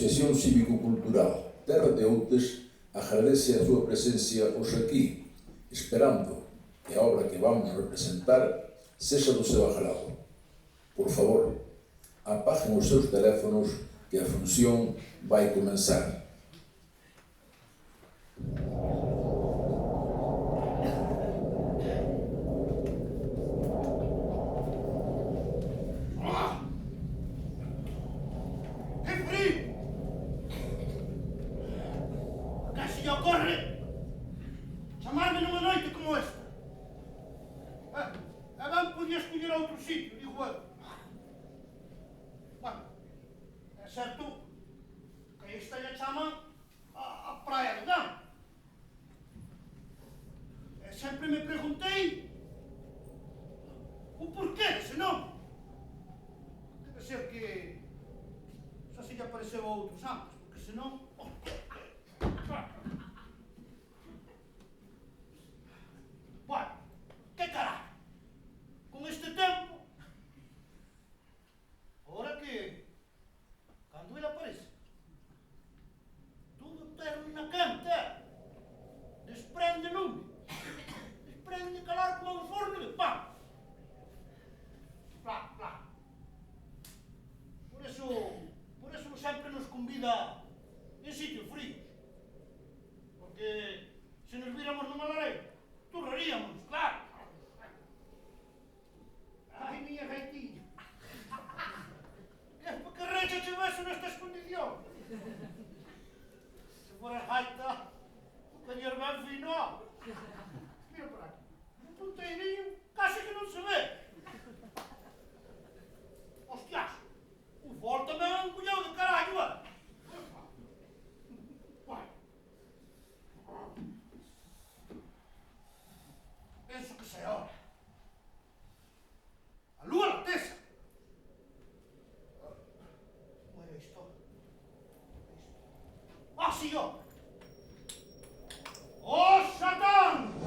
Asociación Cívico-Cultural Terra de Outes agradece a súa presencia hoxe aquí, esperando que a obra que vamos representar sexa do seu agrado. Por favor, apaguen os seus teléfonos que a función vai comenzar. Sempre me preguntei o porqué dese nome. Debe ser que só se lle apareceu a outros antes, porque senón... Bueno, que caralho? Con este tempo, ahora que, cando ele aparece, todo terna quente, desprende lume. Desprende calor como un forno de pan. Plá, plá. Por eso sempre nos convida en sitios fríos. Porque se nos viéramos nunha lareira, turraríamos, claro. Ai, miña gaitiña. Que recha che beso nestas condicións? Se fora gaita, tenías ben fino. Mira por aquí. Un punteirinho case que non se ve. Hostias, o fol tamén é un cuñado de carallo, Bueno. Penso que sei hora. A lúa latesa. Como era isto? Ah, sí, ó. Oh, Satán!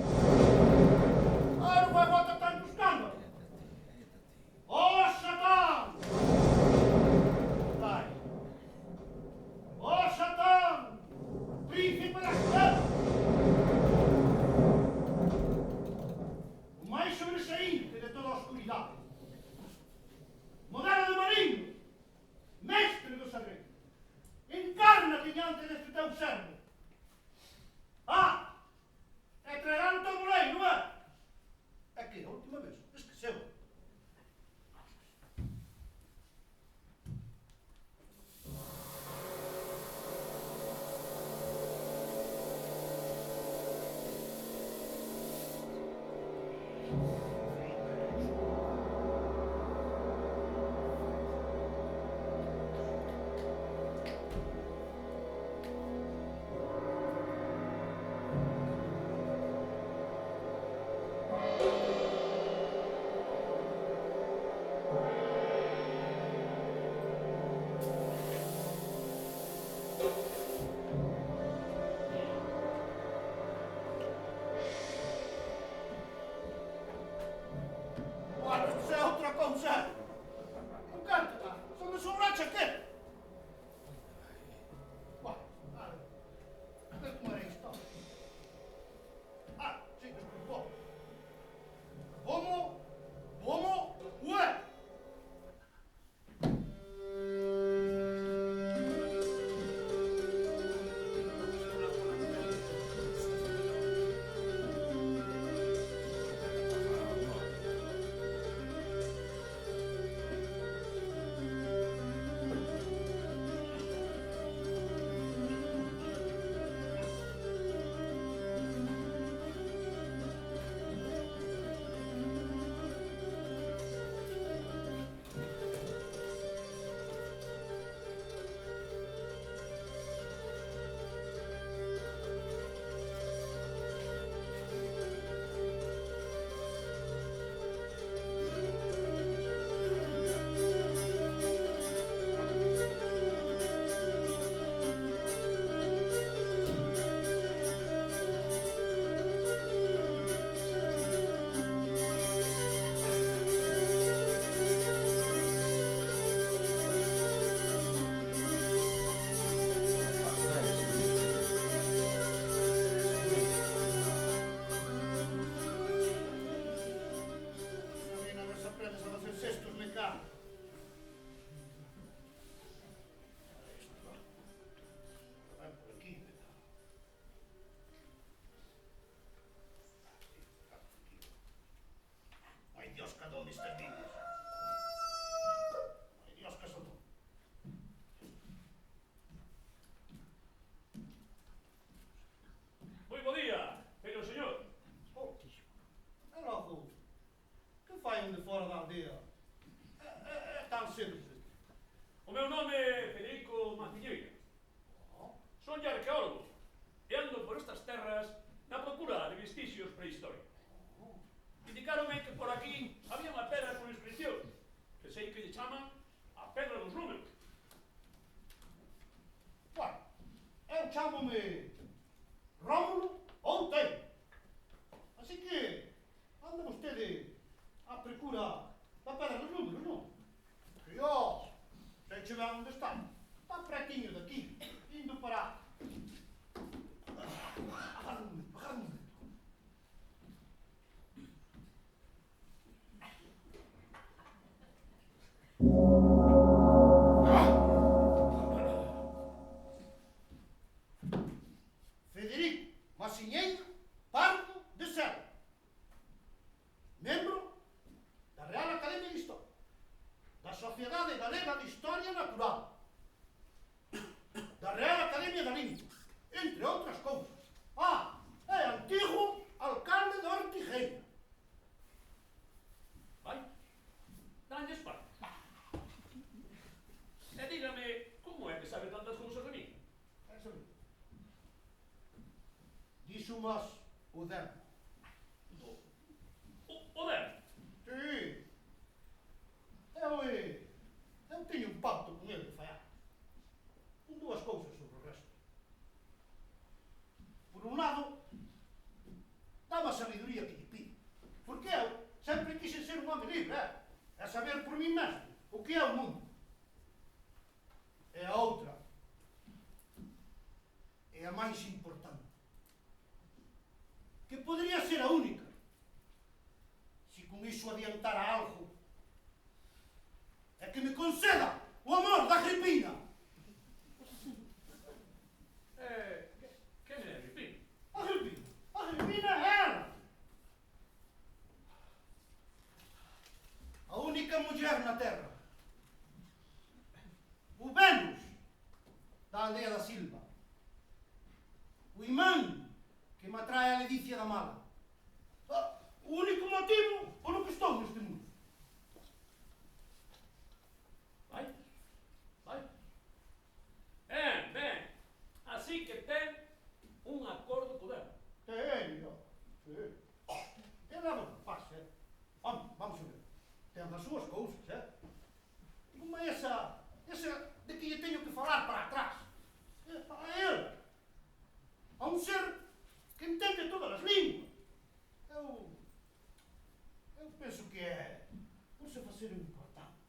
dixo máis o Dermo. O Dermo? Sí. Eu teño un pacto con ele de fai anos. Con dúas cousas sobre o resto. Por un lado, dame a sabiduría que lle pido. Porque eu sempre quixen ser un home libre, a saber por mí mesmo o que é o mundo. E a outra, é a máis importante, que podería ser a única, se con iso adiantara algo, é que me conceda o amor da Agripina. Quen é Agripina? Agripina é ela. A única muller na terra. O Venus, da aldea da Silva. O imán que me atrae a ledicia da mala. O único motivo polo que estou neste mundo. Vai. Ben. Así que ten un acordo co Dermo. Teño, sí. E leva un pase, Vamos a ver. Ten as súas cousas, Como esa de que lle teño que falar para atrás. Para ele. A un ser que entende todas as linguas. Eu penso que é por se facer o importante.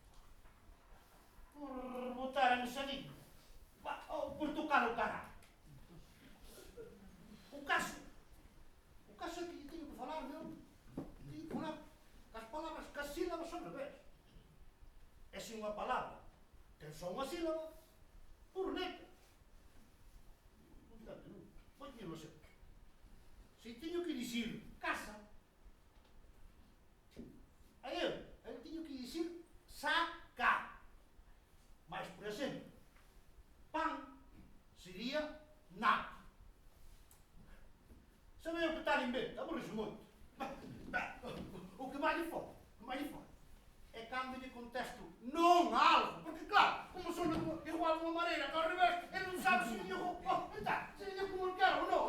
Por botar a mesadinha. Ou por tocar o caralho. O caso é que lle teño que falar, meu. Teño que falar cas palabras, cas sílabas ao revés. E se unha palabra ten só unha sílaba, por letra. Non, poñelo a ser. Se teño que dicir casa, a eu teño que dicir saca. Mas, por exemplo, pan sería na. Sabe o que tal invento? Aborrexo moito. O que máis lle fora, é cando lle contesto non a algo, porque claro, como son igual unha maneira que ao revés, ele non sabe se lle digo, se lle digo como quero ou non,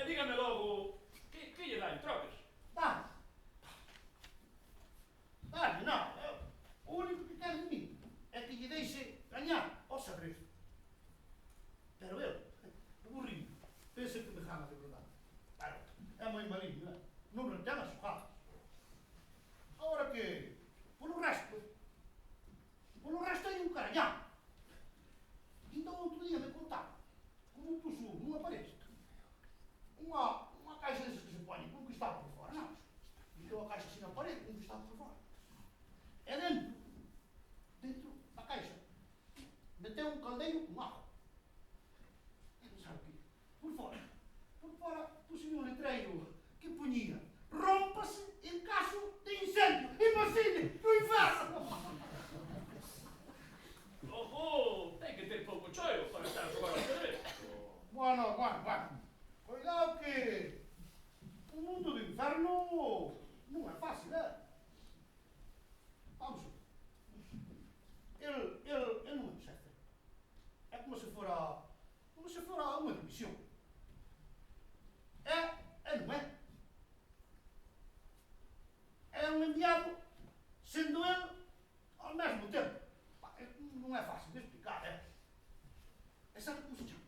Dígame logo, que lle dá en trocas? Dale, non, o único que quero de mí é que lle deixe gañar ao xadrez. Pero eu, aburrido, pensa que me gana de verdade. Claro, é moi maligno, non retén as xogadas. Agora que, polo resto hai un carallán. Então outro día me contaba como puso nunha parede unha caixa desas que se poñen con que estaba por fora, non? Meteu a caixa así na parede con que estaba por fora. E dentro da caixa, meteu un caldeiro con agua. E non sabe o que? Por fora puxe un letreiro que poñía rómpase en caso de incendio. Imagine, no inferno! Ojo, ten que ter pouco choio para estar a xogar ao xadrez. Bueno. Cuidado que o mundo do inferno non é fácil, Vamos a ver. Ele non é un xefe. É como se fora unha división. Non é. É un enviado, sendo ele ao mesmo tempo. Non é fácil de explicar, E sabe como se chama?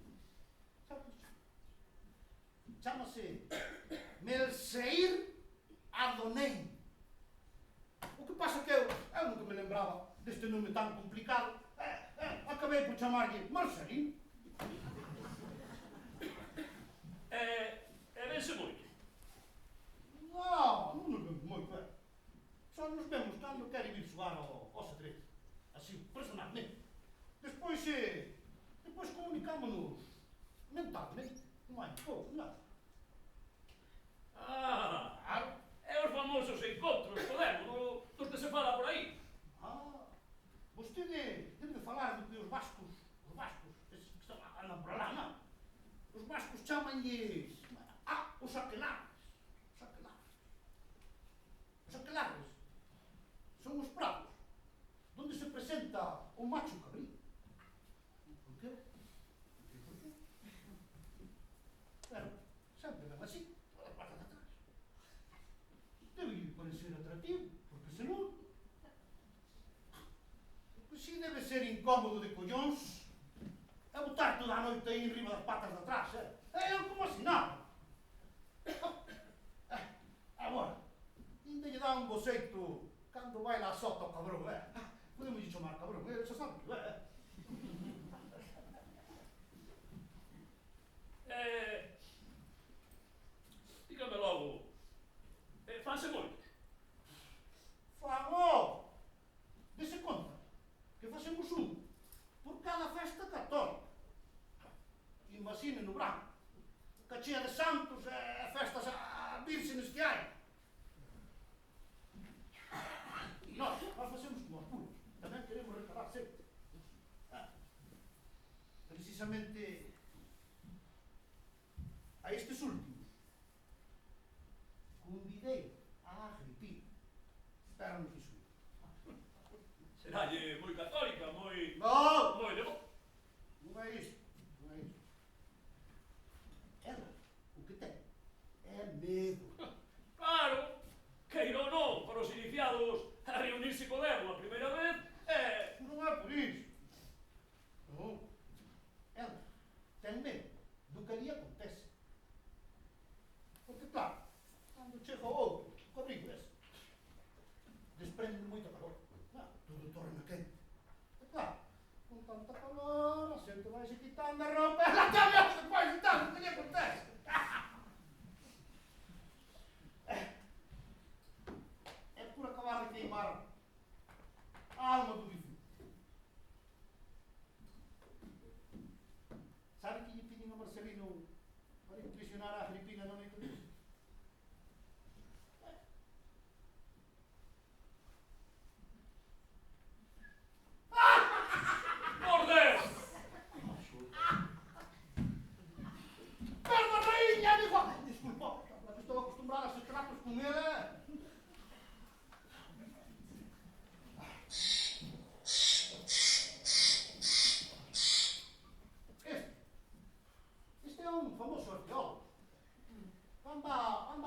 Chama-se Melseir Adonai. O que pasa é que eu nunca me lembraba deste nome tan complicado. Acabei por chamarlle Marcelino. Vense moito. Non nos vemos moito, Só nos vemos cando quere vir xogar ao xadrez. Así, personalmente. Despois comunicámonos mentalmente. Non hai pouco, nada. Claro. É os famosos encontros, Podemos, dos que se fala por aí. Vostede debe de falar do que os vascos, esses que están andan por lá, non? Os vascos chamanlles os aquelares. Os aquelares son os prados donde se presenta o macho cabrío. Por qué? incómodo de collóns é botar toda a noite aí en riba das patas de atrás, é eu como así nada. Agora, ainda lle dá un boceito cando vai lá sota o cabrón, podemos lle chamar cabrón, xa sabe que Dígame logo, fanse moitos? Fago! Dese conta que facemos un por cada festa católica. Imagine no branco, cachea de santos e festas a vírgenes que hai. E nós facemos como apuros, tamén queremos recabar sempre. Precisamente a estes últimos convidei a Agripina. Espera-nos iso. Seralle moi católica, moi... Non! moi devo... Non é isto, non é isto. Ela, o que ten, é medo. Claro, queira ou non, para os iniciados a reunirse co Deus a primeira vez, Non é por isto. Non. Ela ten medo do que ali acontece. Porque, claro, cando chega o outro, co abrigo ese, desprende moita calor. Todo torna quente. E claro, con tanta calor, a xente vai se quitando a roupa, ela ten medo depois de tanto, o que lle acontece? É por acabar de queimar a alma do difunto. Sabe que lle piden a Marcelino para impresionar a Agripina na noite disso? por Deus! Perda, rainha! Desculpa, estou acostumbrado a ser tratos com ele. Este é um famoso arqueólogo. Anda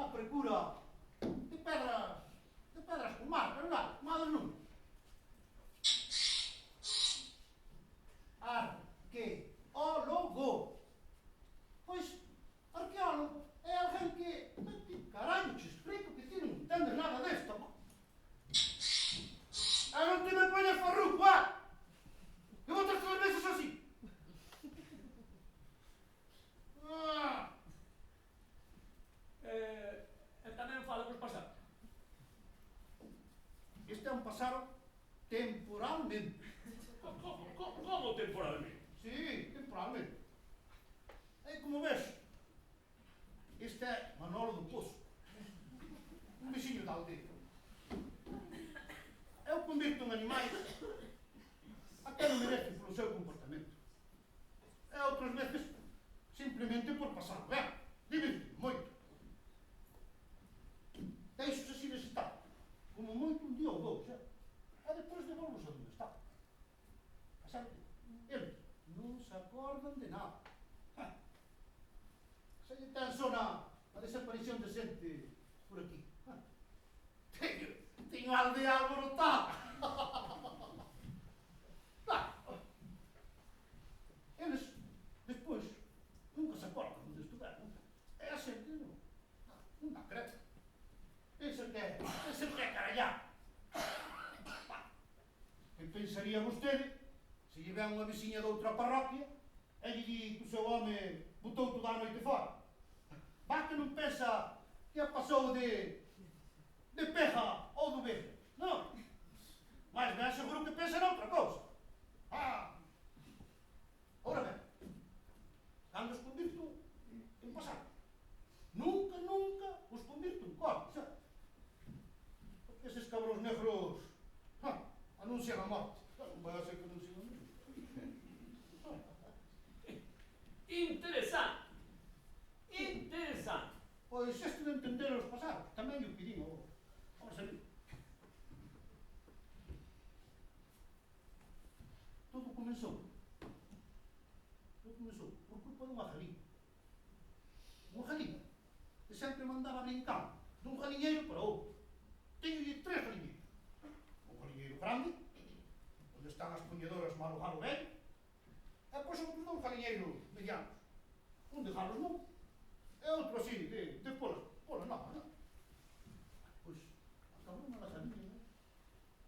à procura de pedras com marcas, não é? Marcas não. Arqueólogo. Pois, arqueólogo é alguém que caralho, te explico que tu não entendes nada disto. Não te me ponhas farruco, eu vou ter que ler isso assim. Tamén fala cos pasados. Este é um pássaro temporalmente. Como temporalmente? Sim, temporalmente. É como vês, este é Manolo do Poço, um vizinho da aldeia. Eu convirto em animais até não merecem pelo seu comportamento. E outras vezes, simplesmente por passar bem. Divirto muito. Deixo-os assim nesse estado, como muito um dia ou dois, e depois devolvo-os onde está. A sabe, eles não se acordam de nada. Se lhe tem zona a desaparição de gente por aqui. Tenho a aldeia alborotada. Eles, depois, nunca se acordam onde estiveram. É a gente, não dá crédito. Esse que é caralhado. Que pensaria vostede se lhe vem unha vizinha de outra parroquia e lle di que o seu home botou toda a noite fora? Vá que non pensa que a pasou de perra ou de oveja. Non. Mas ben seguro que pensa noutra cousa. Ora ben, cando os convirto en pasado, nunca os convirto en corpos, porque eses cabros negros anuncian a morte. Non vai a ser que anuncian a morte. Interesante. Interesante. Pois este de entender os pasados, tamén o pedín ao Marcelino. Todo comenzou por culpa dunha galinha. Unha galinha que sempre mandaba brincando dun galiñeiro para outro. Teñolle 3 galiñeiros. Un galiñeiro grande, onde onde están as poñedoras malo galo ben, e pois outros dous galiñeiros medianos, un de galos non, e outro así, de pola nova, non? Pois, acabou unha lasaña,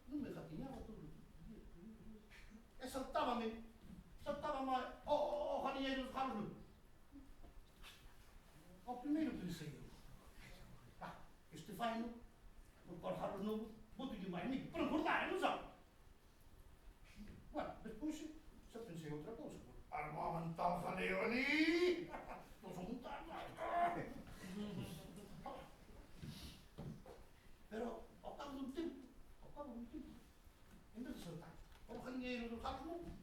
non me gatiñaba todo. E saltábame o galiñeiro dos galos non. Ao primeiro pensei eu, este faino, por galos novos, botolle máis mico, para engordar, non sabe? Bueno, despois xa pensei outra cousa, armaban tal jaleo ali, non son montar máis. Pero, ao cabo dun tempo, en vez de saltar por o galiñeiro dos galos novos,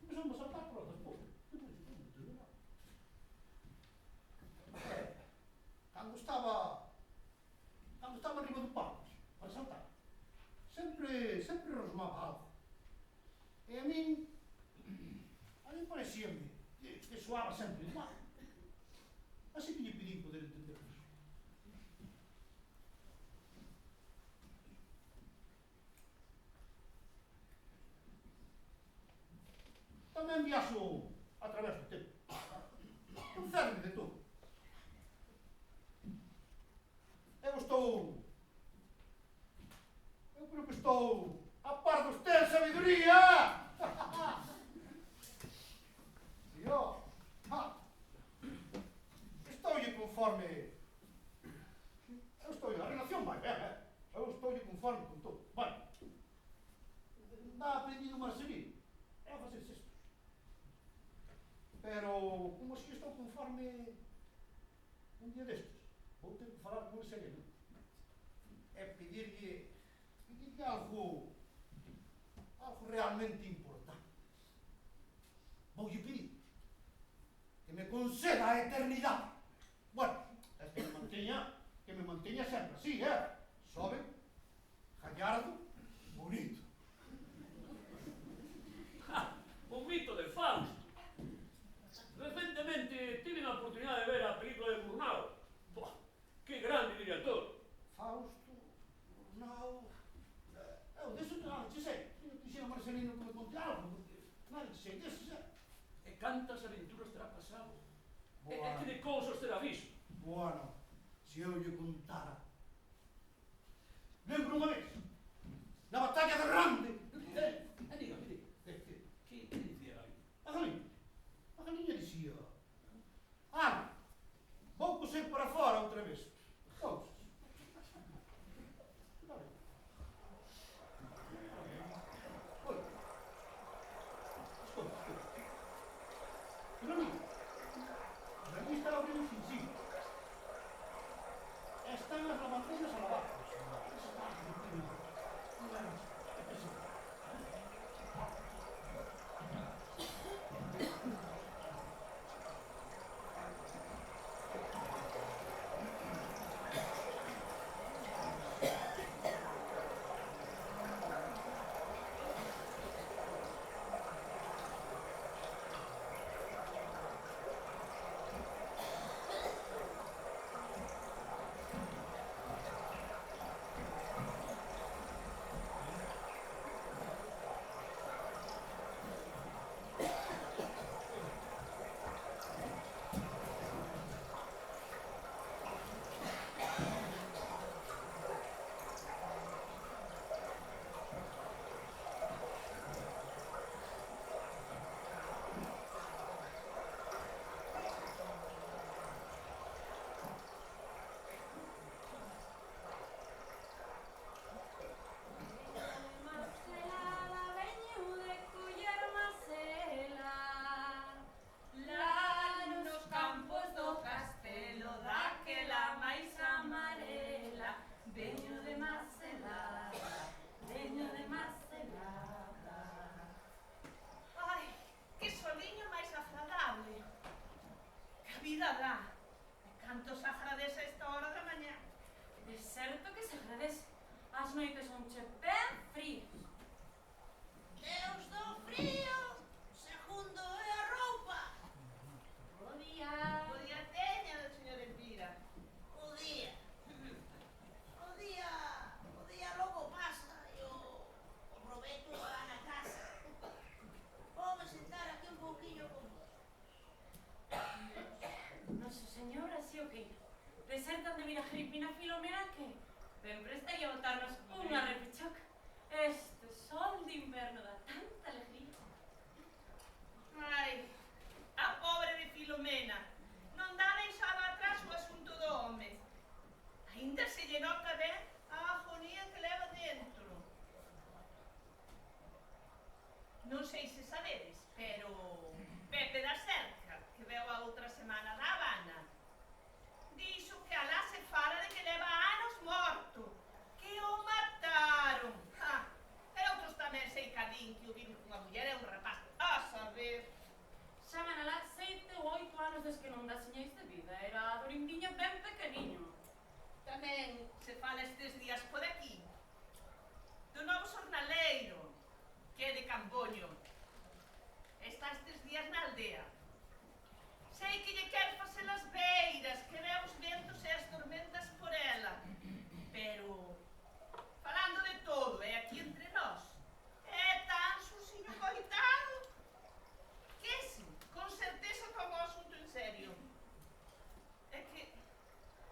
empezamos a saltar por outras poucas. Cando estaba arriba do palo, para saltar, sempre rosmaba algo. E a min parecíame que soaba sempre igual. Así que lle pedín poder entender iso. Tamén viaxo a través do tempo. Non ferme de todo. Eu creo que estou a par dos ter sabiduría. E eu, estoulle conforme. A relación vai ben, eu estoulle conforme con todo. Bueno, dá aprendido marcelino, é a facer cestos. Pero, como se estou conforme un día destes, vou ter que falar con el sereno e pedirlle algo realmente importante. Voulle pedir que me conceda a eternidade. Bueno, que me manteña sempre así, Sobe, gallardo, bonito. Un mito de Fausto. Recentemente tive a oportunidade de ver a película de Murnau. Que grande director. Fausto, Murnau... Eu deso non che sei. Se non quixera Marcelino que me conte algo, porque non che sei deso, E cantas aventuras terá pasado. E Bueno. que de cousas terá visto. Bueno, se eu lle contara. Lembro unha vez, na batalla de Rande. Dígame. Que dicía aí? A galiña dicía: vou coser para fora outra vez. Cousas. Olha, escolta. Pero a mí está a abrir un fincinho. Están as lavanderas a lavar. vida dá. E canto se agradece a esta hora da mañá. De certo que se agradece. As noites son che ben frías. Deus do frío, segundo é a roupa. Bo día. O día teña do señor Elvira. O día. O día logo pasa e o proveito va na casa. Desertan de vir a Agripina Filomena que ben prestaría botarnos unha repichoca. Este sol de inverno dá tanta alegría. Ai, a pobre de Filomena. Non dá deixado atrás o asunto do home. Ainda se lle nota ben a agonía que leva dentro. Non sei se sabedes, pero Pepe da Cerca, que veu a outra semana da Habana, dixo que alá se fala de que leva anos morto, que o mataron. E outros tamén sei cadín que o viron cunha muller e un rapaz. A saber. Xaman alá 7 ou 8 anos des que non dá señais de vida. Era Dorindiño ben pequeniño. Tamén se fala estes días por aquí do novo xornaleiro, que é de Camboño. Está estes días na aldea. Sei que lle quer facer as beiras, que ve os ventos e as tormentas por ela. Pero, falando de todo, e aquí entre nós, é tan susiño coitado que si, con certeza tomou o asunto en serio. É que,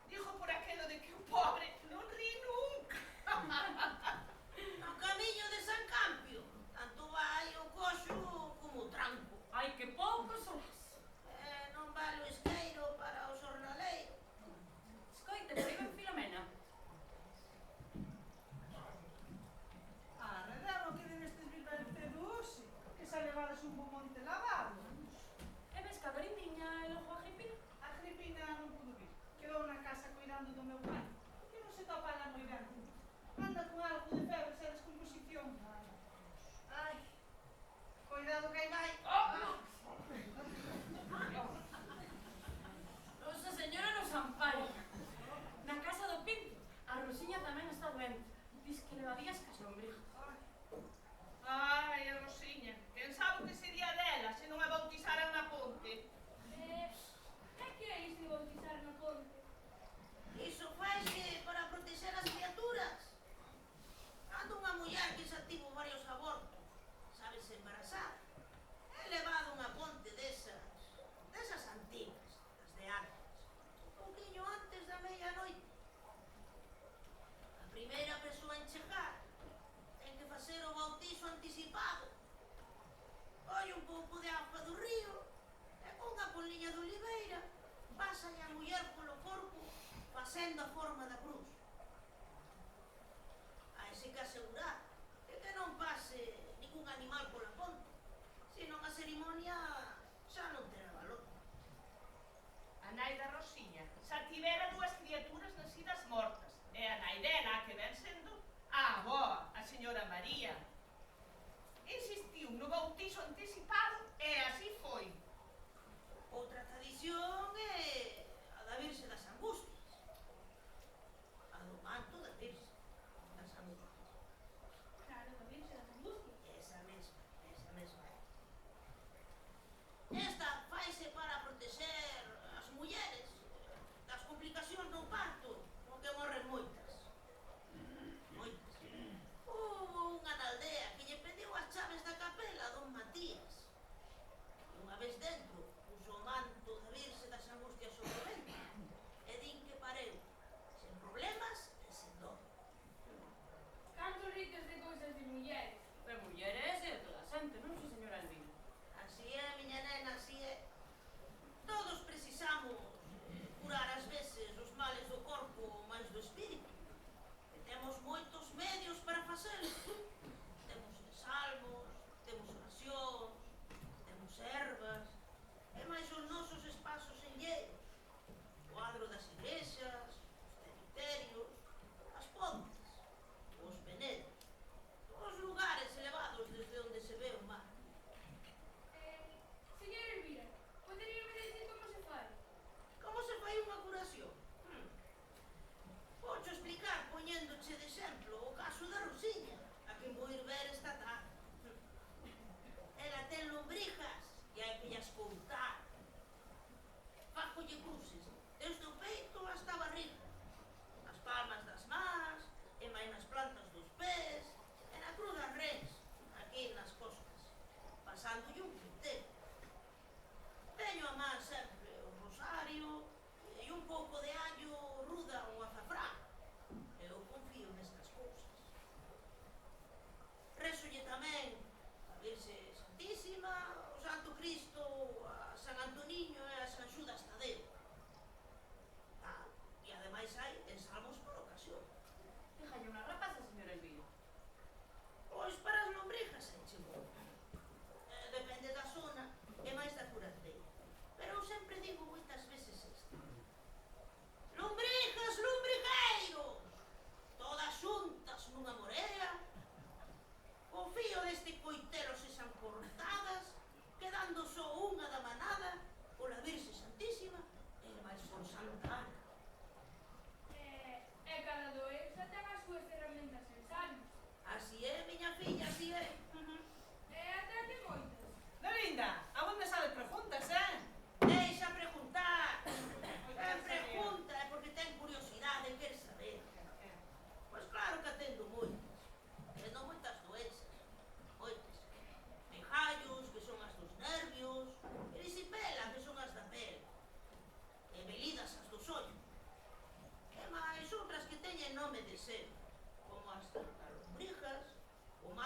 dijo por aquelo de que o pobre non ri nunca. No camiño de San Campio, tanto vai o coxo como o tranco. Ai, que pouco solas. Non vale o esqueiro para o xornaleiro. Escoite, por aí ven Filomena. Arredero que debestes vir ben cedo hoxe, que xa levades un bo monte lavado. E ves que a Dorindiña e logo a Agripina? A Agripina non pudo vir, quedou na casa cuidando do meu pai, que non se topa ela moi ben. Anda con algo de febres e descomposición. Ai, cuidado que aí vai. Nosa Señora nos ampare. Na casa do Pinto, a Rosiña tamén está doente. Diz que leva días que se ombriga. Ai, a Rosiña, quen sabe o que sería dela se non a bautizaran na ponte? Que é isto de bautizar na ponte? Iso faise para proteger as criaturas. Cando unha muller que xa tivo varios abortos, sabes embarazada, é levado unha ponte desas antigas, das de antes, un pouquiño antes da medianoite. A primeira persoa en chegar ten que facer o bautizo anticipado. Colle un pouco de auga do río e cunha poliña de oliveira pásalle a muller polo corpo facendo a forma da cruz. Haise que asegurar que non pase ningún animal pola ponte, senón a cerimonia xa non terá valor. A nai da Rosiña xa tivera 2 criaturas nacidas mortas, e a nai dela, que ven sendo a avó, a señora María. Insistiu no bautizo anticipado e así foi. Outra tradición é a da Virxe das Angustias, a do manto da Virxe das Angustias. Claro, da Virxe das Angustias. Esa mesma, esa mesma. Esta faise para proteger as mulleres das complicacións do parto, no que morren moitas. Moitas. Hubo unha na aldea que lle pediu as chaves da capela a don Matías. Unha vez dentro, puso o manto da Virxe das Angustias sobre o vento e din que pareu, sen problemas e sen dor. Cantos ritos de cousas de mulleres. De mulleres e de toda a xente, non sei, señora Elvira? Así é, miña nena, así é. Todos precisamos curar ás veces os males do corpo máis do espírito. E temos moitos medios para facelo. Temos salmos, temos oracións, temos ervas, e máis os nosos espazos enlleiros. O adro das igrexas, os cemiterios, as pontes, os venedos, os lugares elevados desde onde se ve o mar. Señora Elvira, poderíame dicir como se fai? Como se fai unha curación? Voucho explicar poñéndoche de exemplo o caso da Rosiña, a quen vou ir ver esta tarde. Ela ten lombrigas e hai que llas contar. Fácolle cruces desde o peito hasta a barriga, nas palmas das mans, e máis nas plantas dos pés, e na cruz das rens, aquí nas costas, pasándolle un punteiro. Teño a man sempre o rosario e un pouco de allo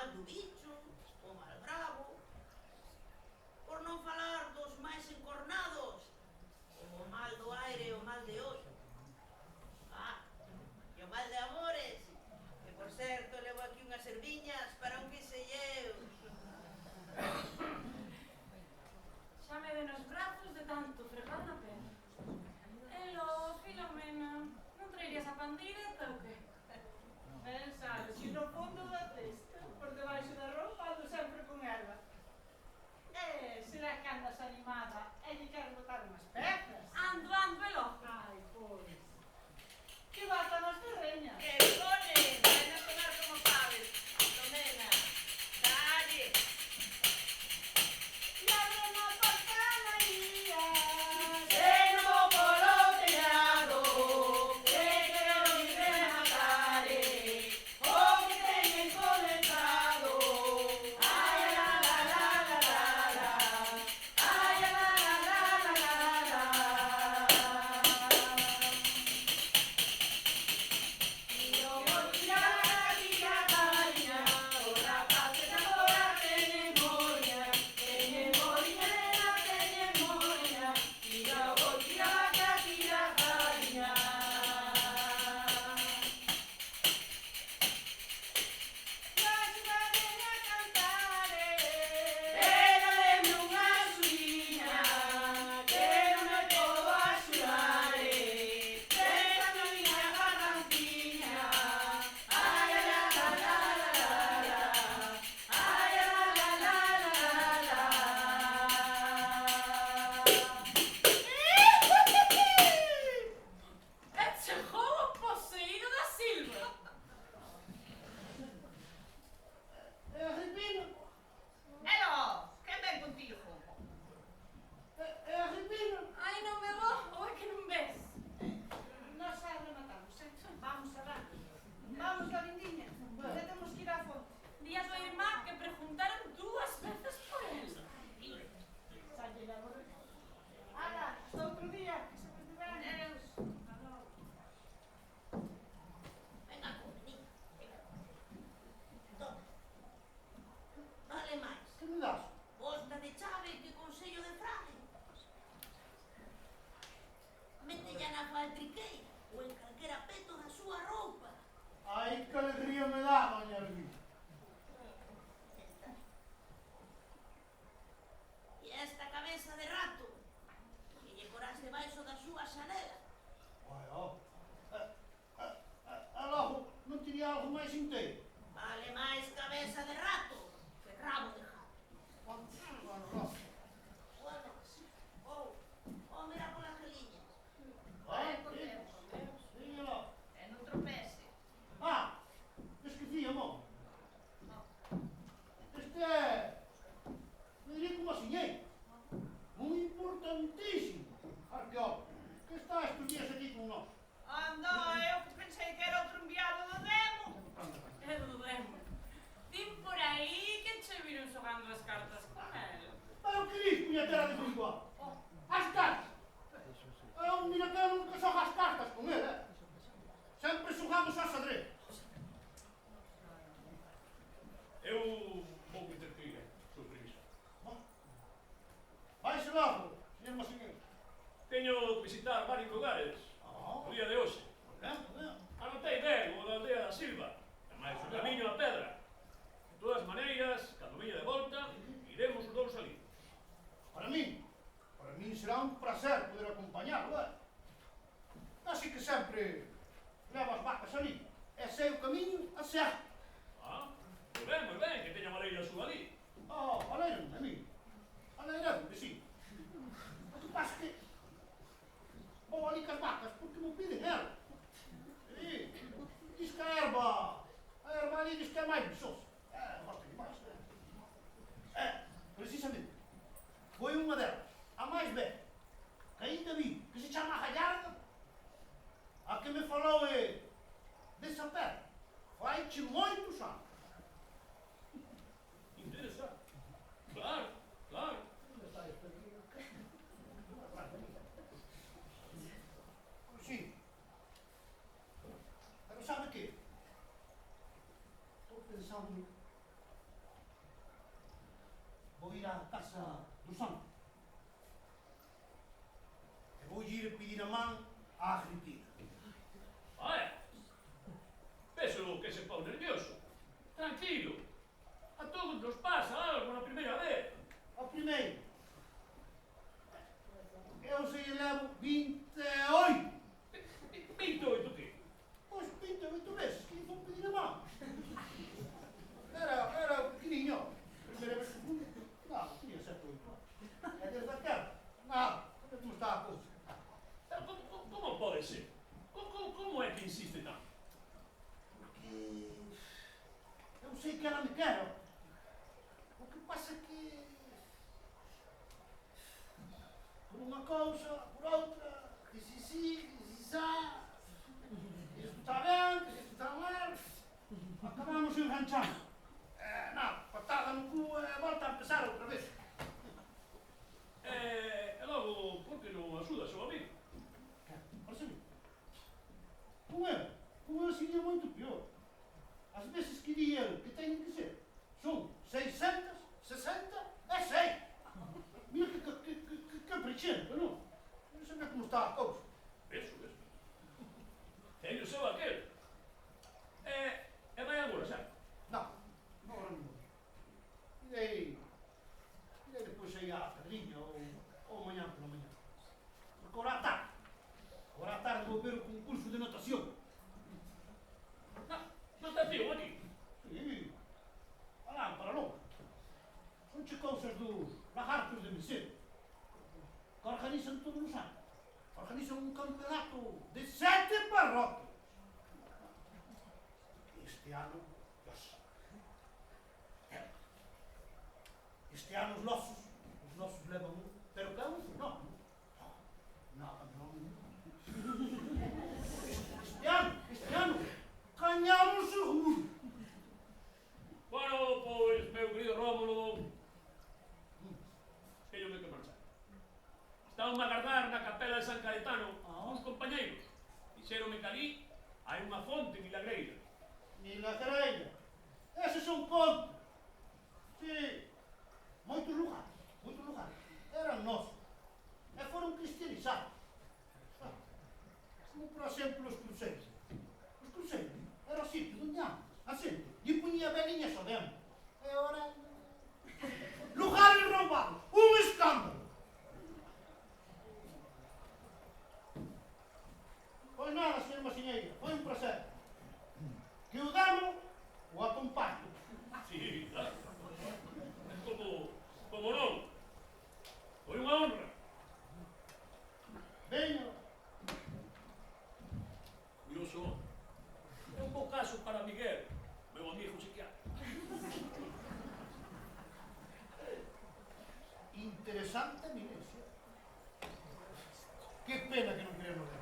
mal do bicho, o mal bravo, por non falar dos máis encornados, como o mal do aire e o mal de hoxe. E o mal de amores, que por certo levo aquí unhas erviñas para un quiselleu. Xa me den os brazos de tanto fregar na pedra. E logo, Filomena, non traerías a pandireta ou que? Ben sabes, e no fondo da testa, por debaixo da roupa, ando sempre con ela. Será que andas animada e lle queres botar unhas pezas? Ando, e logo? Ai, pois. Que batan as terreñas. Que pone, ven a sonar como sabes, Filomena. Dalle. E abre na portanaría. Seno polo tellado, que quero ir rematare, o que teñen comenzado. Ai, la, la, la, la, la, la. Ai, la, la, la, la, la, la. Tiro por tirar, tira caña, o rapaz que agora teñen moña, nena, teñen moña. Tira por tirar, tira caña. Regáleme unha suiña, que non me podo axudare, desta miña garrantiña. Ai, la, la, la, la, la, la. Ai, la, la, la, la, la, la. E chegou o poseído da Silva. Ribino, Elo, quen ven contigo? Ribino. Ai, non me vou, ou é que non ves? Nós xa rematamos, Vamos a dar. Vamos, Galindiña, que temos que ir á fonte. Di a tua irmá que preguntaron 2 veces por él. Xa lle levo de... Ala, hasta outro día, que se vos de ben. Adeus. Venga, niña, venga. Toma. Vale máis. Que me das? Bosta de chave que consello de frade. Métella na faltriqueira ou en calquera peto da súa roupa. Ai, que alegría me dá, doña Ribino. E esta cabeza de rato que lle corás debaixo da súa xanela. Ai, ó. Logo, non tiría algo máis inteiro? Vale máis cabeza de rato que rabo de jato. Bueno, Ou mira polas geliñas. Ai, Por Deus, díñalo. e non tropece. Esqueci, amor. Este é... Federico Masiñeiro. Un importantísimo arqueólogo que está estes días aquí con nós. Anda, eu que pensei que era outro enviado do demo. E dudemo. Din por aí que che viron xogando as cartas con él. Pero que dis, puñetera de Figuá? As cartas. É un minacano que xoga as cartas con ele, Sempre xogamos ao xadrez. Eu vou interferir, Sr. Previsor. Vaise logo, señor Masiñeiro. Teño que visitar varios lugares no día de hoxe. Anotei ben o da aldea da Silva, e máis o camiño a pedra. De todas maneiras, cando veña de volta, iremos os dous ali. Para min será un placer poder acompañarlo, Así que sempre levo as vacas ali, e sei o camiño a certo. Moi ben, que teña maleira súa ali. Valeiro, a mí. Valeiro, que sí. O que pasa que vou ali cas vacas porque me piden erva. Diz que a erva ali diz que é máis viçosa. Gosta demais. Precisamente. Foi unha delas, a máis velha, que ainda vi, que se chama Gallarda, a que me falou desa pedra. Fai-che moitos anos. Interesante. Claro, claro. Sí. Pero sabe que? Estou pensando ir pedir a man á Agripina. Vaya. Peso que se pone nervioso. Tranquilo. A todos nos pasa algo na primeira vez. A primeiro, eu se levo 28. 28 qué? Pois 28 veces que vou pedir a man. Era pequeniño. Primeira vez que fui. Não, tinha 7 ou 8 anos. É desde aquela. Nada. Como está a cousa? Como pode ser? Como é que insiste tanto? Porque eu sei que ela me quer. O que pasa é que por uma coisa, por outra, que se sim, que se já, isto está bem, que isto está mal, acabamos enganchando. Não, patada no cu, volta a empezar outra vez. E logo, por que non axuda ao seu amigo? Parece-me. Com ele seria muito pior. As vezes que di ele que teñen que ser son 660 e 100. Mira que caprichento, non? Non sei como está a cousa. Eso. Teño o seu aquel. E vai agora, xa? Non, agora non vou. Irei depois aí á Pedrinha ou mañá pola mañá. Porque agora à tarde vou ver o concurso de natación. Natación aquí. Sí, alá para logo. Son cousas dos lagartos de Mercedes. Que organizan todos os anos. Organizan un campeonato de 7 parroquias. Este ano, Dios. Este ano os nosos levan un, pero que é un fenómeno. Non. Este ano, gañamos seguro. Bueno, pois, meu querido Rómulo, teñome que marchar. Estaban a agardar na capela de San Caetano uns compañeiros. Dixéronme que ali hai unha fonte milagreira. Milagreira. Eses son contos. Sí. Moitos lugares. Eran nosos. E foron cristianizados. Como, por exemplo, os cruceiros. Os cruceiros era o sitio onde a xente lle poñía veliñas ao dentro. E ora... Lugares roubados. Un escándalo. Pois nada, señor Masiñeira. Foi un prazer. Que o demo o acompaño. Sí, claro. Como non. Foi unha honra. Veña. Curioso. É un bo caso para Miguel, meu amigo psiquiatra. Interesante eminencia. Que pena que non queremos ver.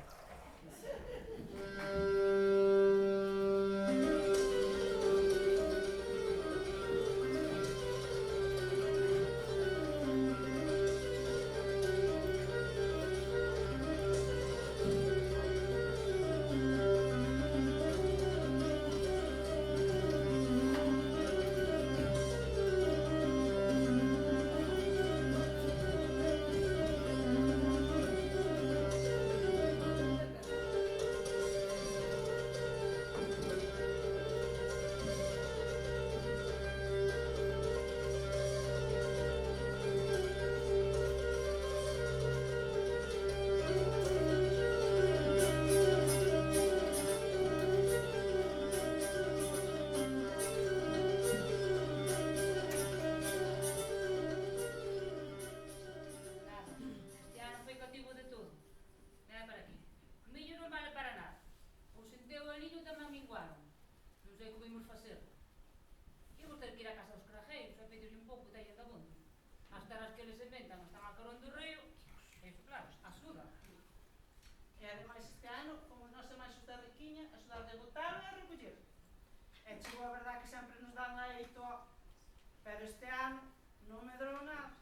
Pero este ano non medrou nada.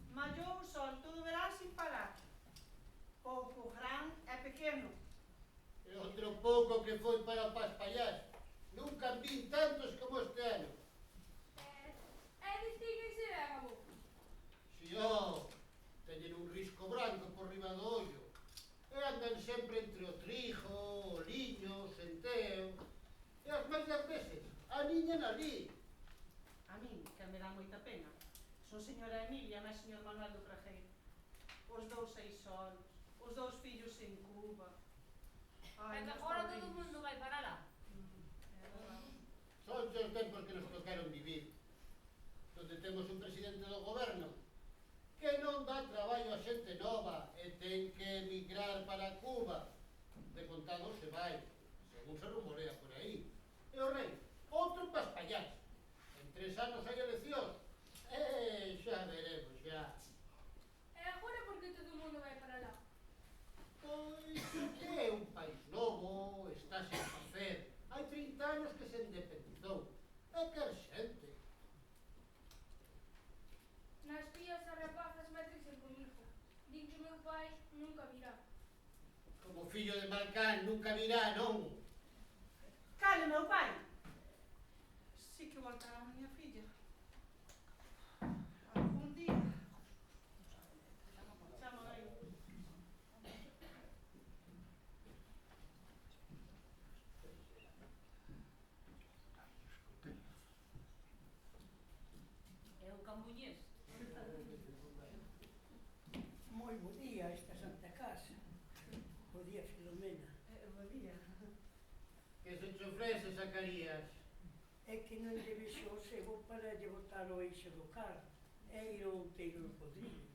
Mallou o sol todo o verán sin parar. Pouco gran e pequeno. E outro pouco que foi para Paspallás. Nunca vin tantos como este ano. Distíguense ben, avó. Si, ó, teñen un risco branco por riba do ollo. andan sempre entre o trigo, o liño, o centeo, e as máis das veces aniñan ali. A min, que me dá moita pena, son señora Emilia, máis señor Manuel do Prajeiro. Os dous solos, os dous fillos en Cuba. É que agora todo o mundo vai para lá. É verdade. Son os tempos que nos tocaron vivir, donde temos un presidente do goberno que non dá traballo a xente nova e ten que emigrar para Cuba. De contado se vai, según se rumorea por aí. E o rei, outro para espallarse. En 3 anos hai eleccións. Xa veremos, xa. E agora por que todo o mundo vai para lá? Pois que é un país novo, está sen facer. Hai 30 anos que se independizou. E quer xente. Nas vías as rapazas métense comigo. Din que meu pai nunca virá. Como fillo de Malcán nunca virá, non? Cale, meu pai! Si que voltará a miña filla. Algún día. Chama aí. É o cambuñés. Moi bo día a esta Santa Casa. Bo día, Filomena. Bo día. Que se te ofrece, Zacarías? É que non lle vexo o sebo para lle botar o eixo do carro e ir ao outeiro do Podrillo.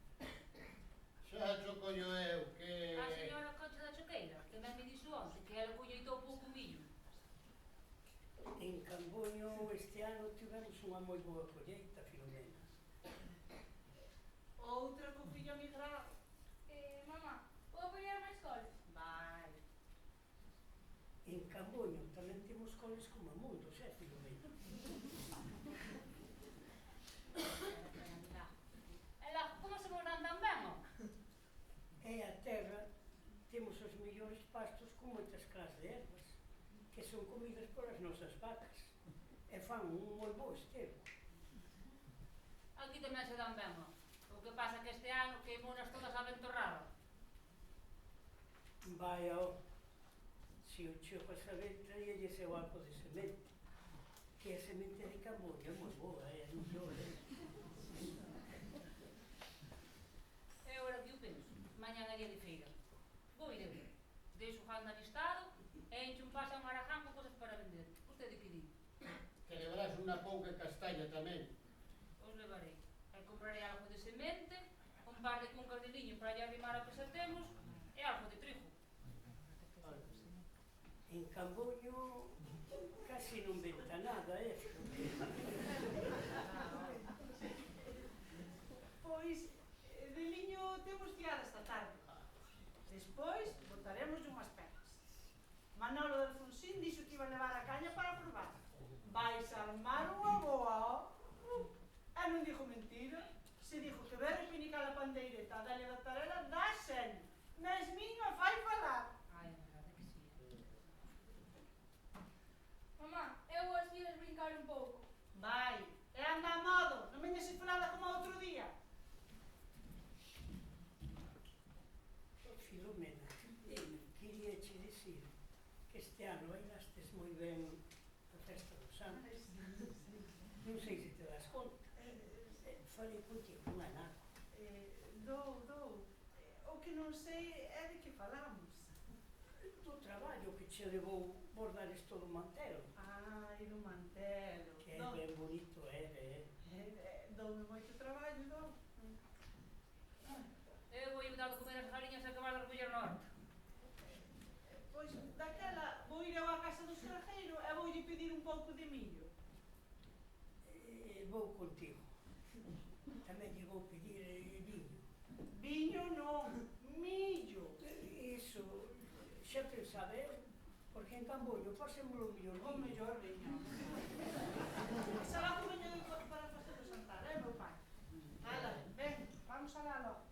Xa cho coño eu, que... A señora Concha da Choqueira, que ben me dixo onte, que ela colleitou pouco millo. En Camboño este ano tivemos unha moi boa colleita, Filomena. Outra co fillo emigrado. Mamá, vou apoiar máis coles? Vai. En Camboño tamén temos coles como a mundos, Filomena? E lá, como se nos dan tan ben, ó? E a terra temos os mellores pastos con moitas clas de ervas que son comidas polas nosas vacas e fan un moi bo estero. Aquí tamén se dan ben, ó. O que pasa que este ano queimounas todas a vento raro. Vai, ó, se o cheo a saber, traíalle seu algo de semente, que a semente de Camboño é moi boa, é mellor, E agora que o penso, mañan é día de feira. Vou ir eu. Deixo o gando alistado e encho un paso a Maraján con cosas para vender. Vostede que di? Que levarás unha pouca castaña tamén. Os levarei. E comprarei algo de semente, un par de cuncas de liño para lle arrimar ao que xa temos e algo de trigo. En Camboño casi non venta nada, Pois, de liño temos que ir esta tarde. Despois, botaremos unhas perras. Manolo de Alfonsín dixo que iba a levar a caña para probar. Vais armar unha boa, ó. E non dixo mentira. Se dixo que ver repinicar a pandeireta da Dalia da Tarela dá xeño. Mesmiño a fai falar. Ai, a verdade que sí. Mamá, eu as vías brincar un pouco. Vai, e anda a modo. Non veñas esfolada como outro día. Filomena, quería che dicir que este ano bailastes moi ben a festa dos Santos. Non sei se te das conta. Falei contigo, non é nada. O que non sei é de que falamos. Do traballo que che levou bordares todo o mantelo. Ai, do mantelo. Que é ben bonito, Doume moito traballo, dou. Eu vou ir dar de comer as galiñas e acabar de recoller no horto. Pois, daquela, vou ir eu á casa do estrangeiro e voulle pedir un pouco de millo. Vou contigo. Tamén lle vou pedir viño. Viño non, millo. Iso, xa pensaba eu, porque en Camboño pasémolo mellor. O mellor viño. Xa logo veño para facer o jantar, meu pai? Ala, ven, vamos alá logo.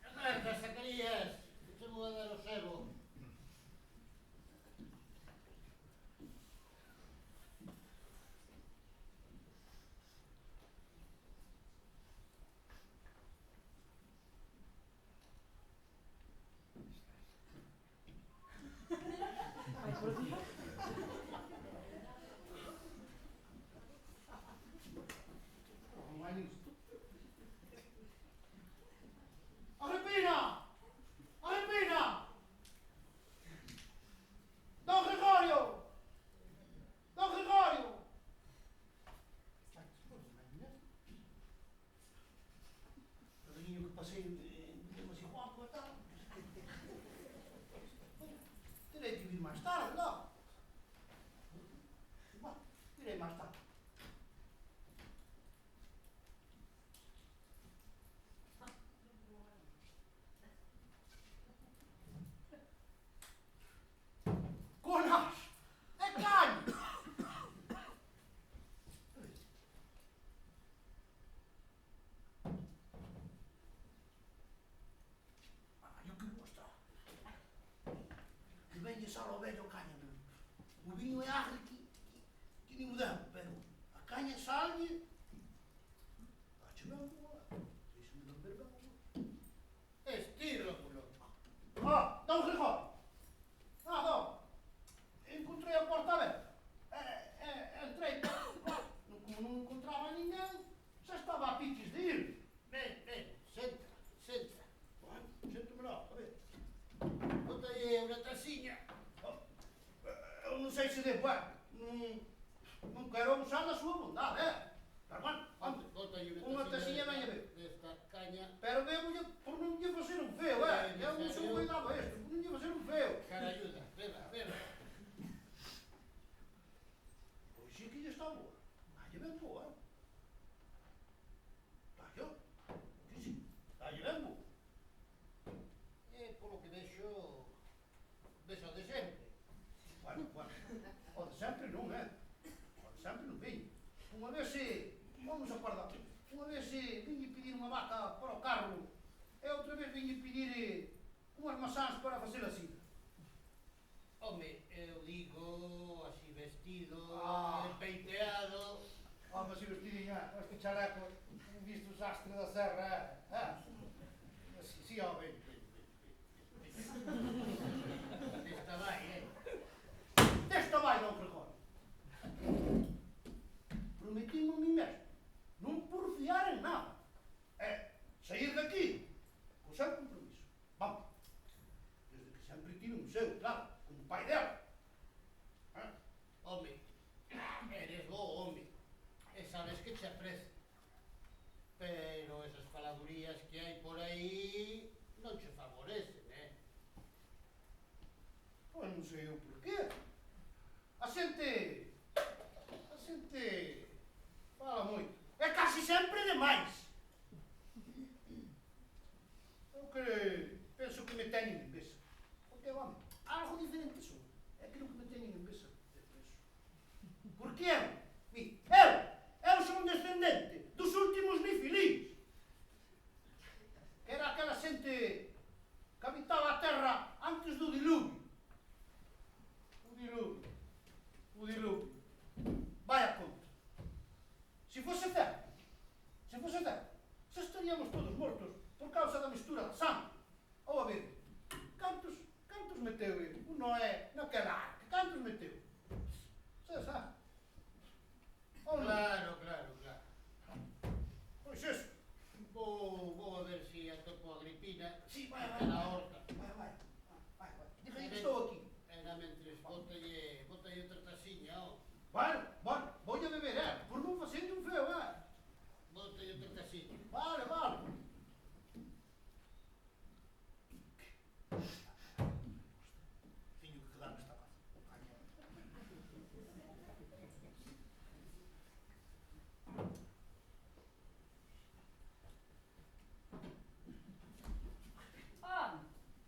Agarda, Zacarías, que te vou a dar o sebo. terei que vir máis tarde, logo. Bueno, virei máis tarde. Conas! É caño! Eu que gosto. Que venha só ao velho caña, meu. O vinho é agre que nem mudamos, pero a caña salve. Acho mesmo boa. Deixa-me não beber bem. Estíraculo. Ah, dá um rigor. Ah, dá. Encontrei a porta aberta. Entrei, como não encontrava ninguém, já estava a piques de ir. Ven, senta, senta. Bueno, sento-me lá, a ver. Bota aí unha taciña. Eu não sei se devo, não quero abusar da sua bondade, Mas, bueno, Bota aí unha taciña venha ver. Desta caña. Pero bebo-lhe por non lle facer un feo, Eu non sou cuidado a isto, por non lle facer un feo. Carayuda, beba. Pois sí que lle está boa. Dalle ben boa, Dalle, que sí, dalle ben boa. Polo que vexo de sempre. Bueno, o de sempre non, O de sempre non veño. Unha vez vamos a guardar, unha vez viñe pedir unha vaca para o carro e outra vez viñe pedir unhas maçãs para facer a sida. Home, eu digo así vestido, Ah. peiteado. Vamos así vestidinha, este chaleco, visto o sastre da serra, Si, ven. Desta vai, Desta vai, don Gregorio. Prometimo a mí mesmo non porfiar en nada. Sair daqui co seu compromiso. Vamos. Desde que sempre tiro o seu, claro, como pai dela. Home, eres bo home. E sabes que te aprecio. Pero esas faladurías que hai por aí non che favorecen, Pois non sei eu por qué. A xente fala moito. É casi sempre demais. Eu que penso que me teñen en besa. Porque, vamos, algo diferente son. É que non que me teñen en besa. Porque eu son descendente dos últimos nifilís. Que era aquela xente que habitaba a terra antes do diluvio. O diluvio. Vaya conta. Se fose certo, se estaríamos todos mortos por causa da mistura da sangue. Ou a ver, cantos meteu o Noé naquela arca? Cantos meteu? Se sabe? Ou non? Claro. Pois eso. Vou a ver se atopo a Agripina. Sí, vai. Na horta. Vai. Dixen que estou aquí. Era mentres botalle outra taciña, Bueno, voy a beber, por non facerlle un feo, Botalle outra taciña. Vale. Teño que quedar nesta casa.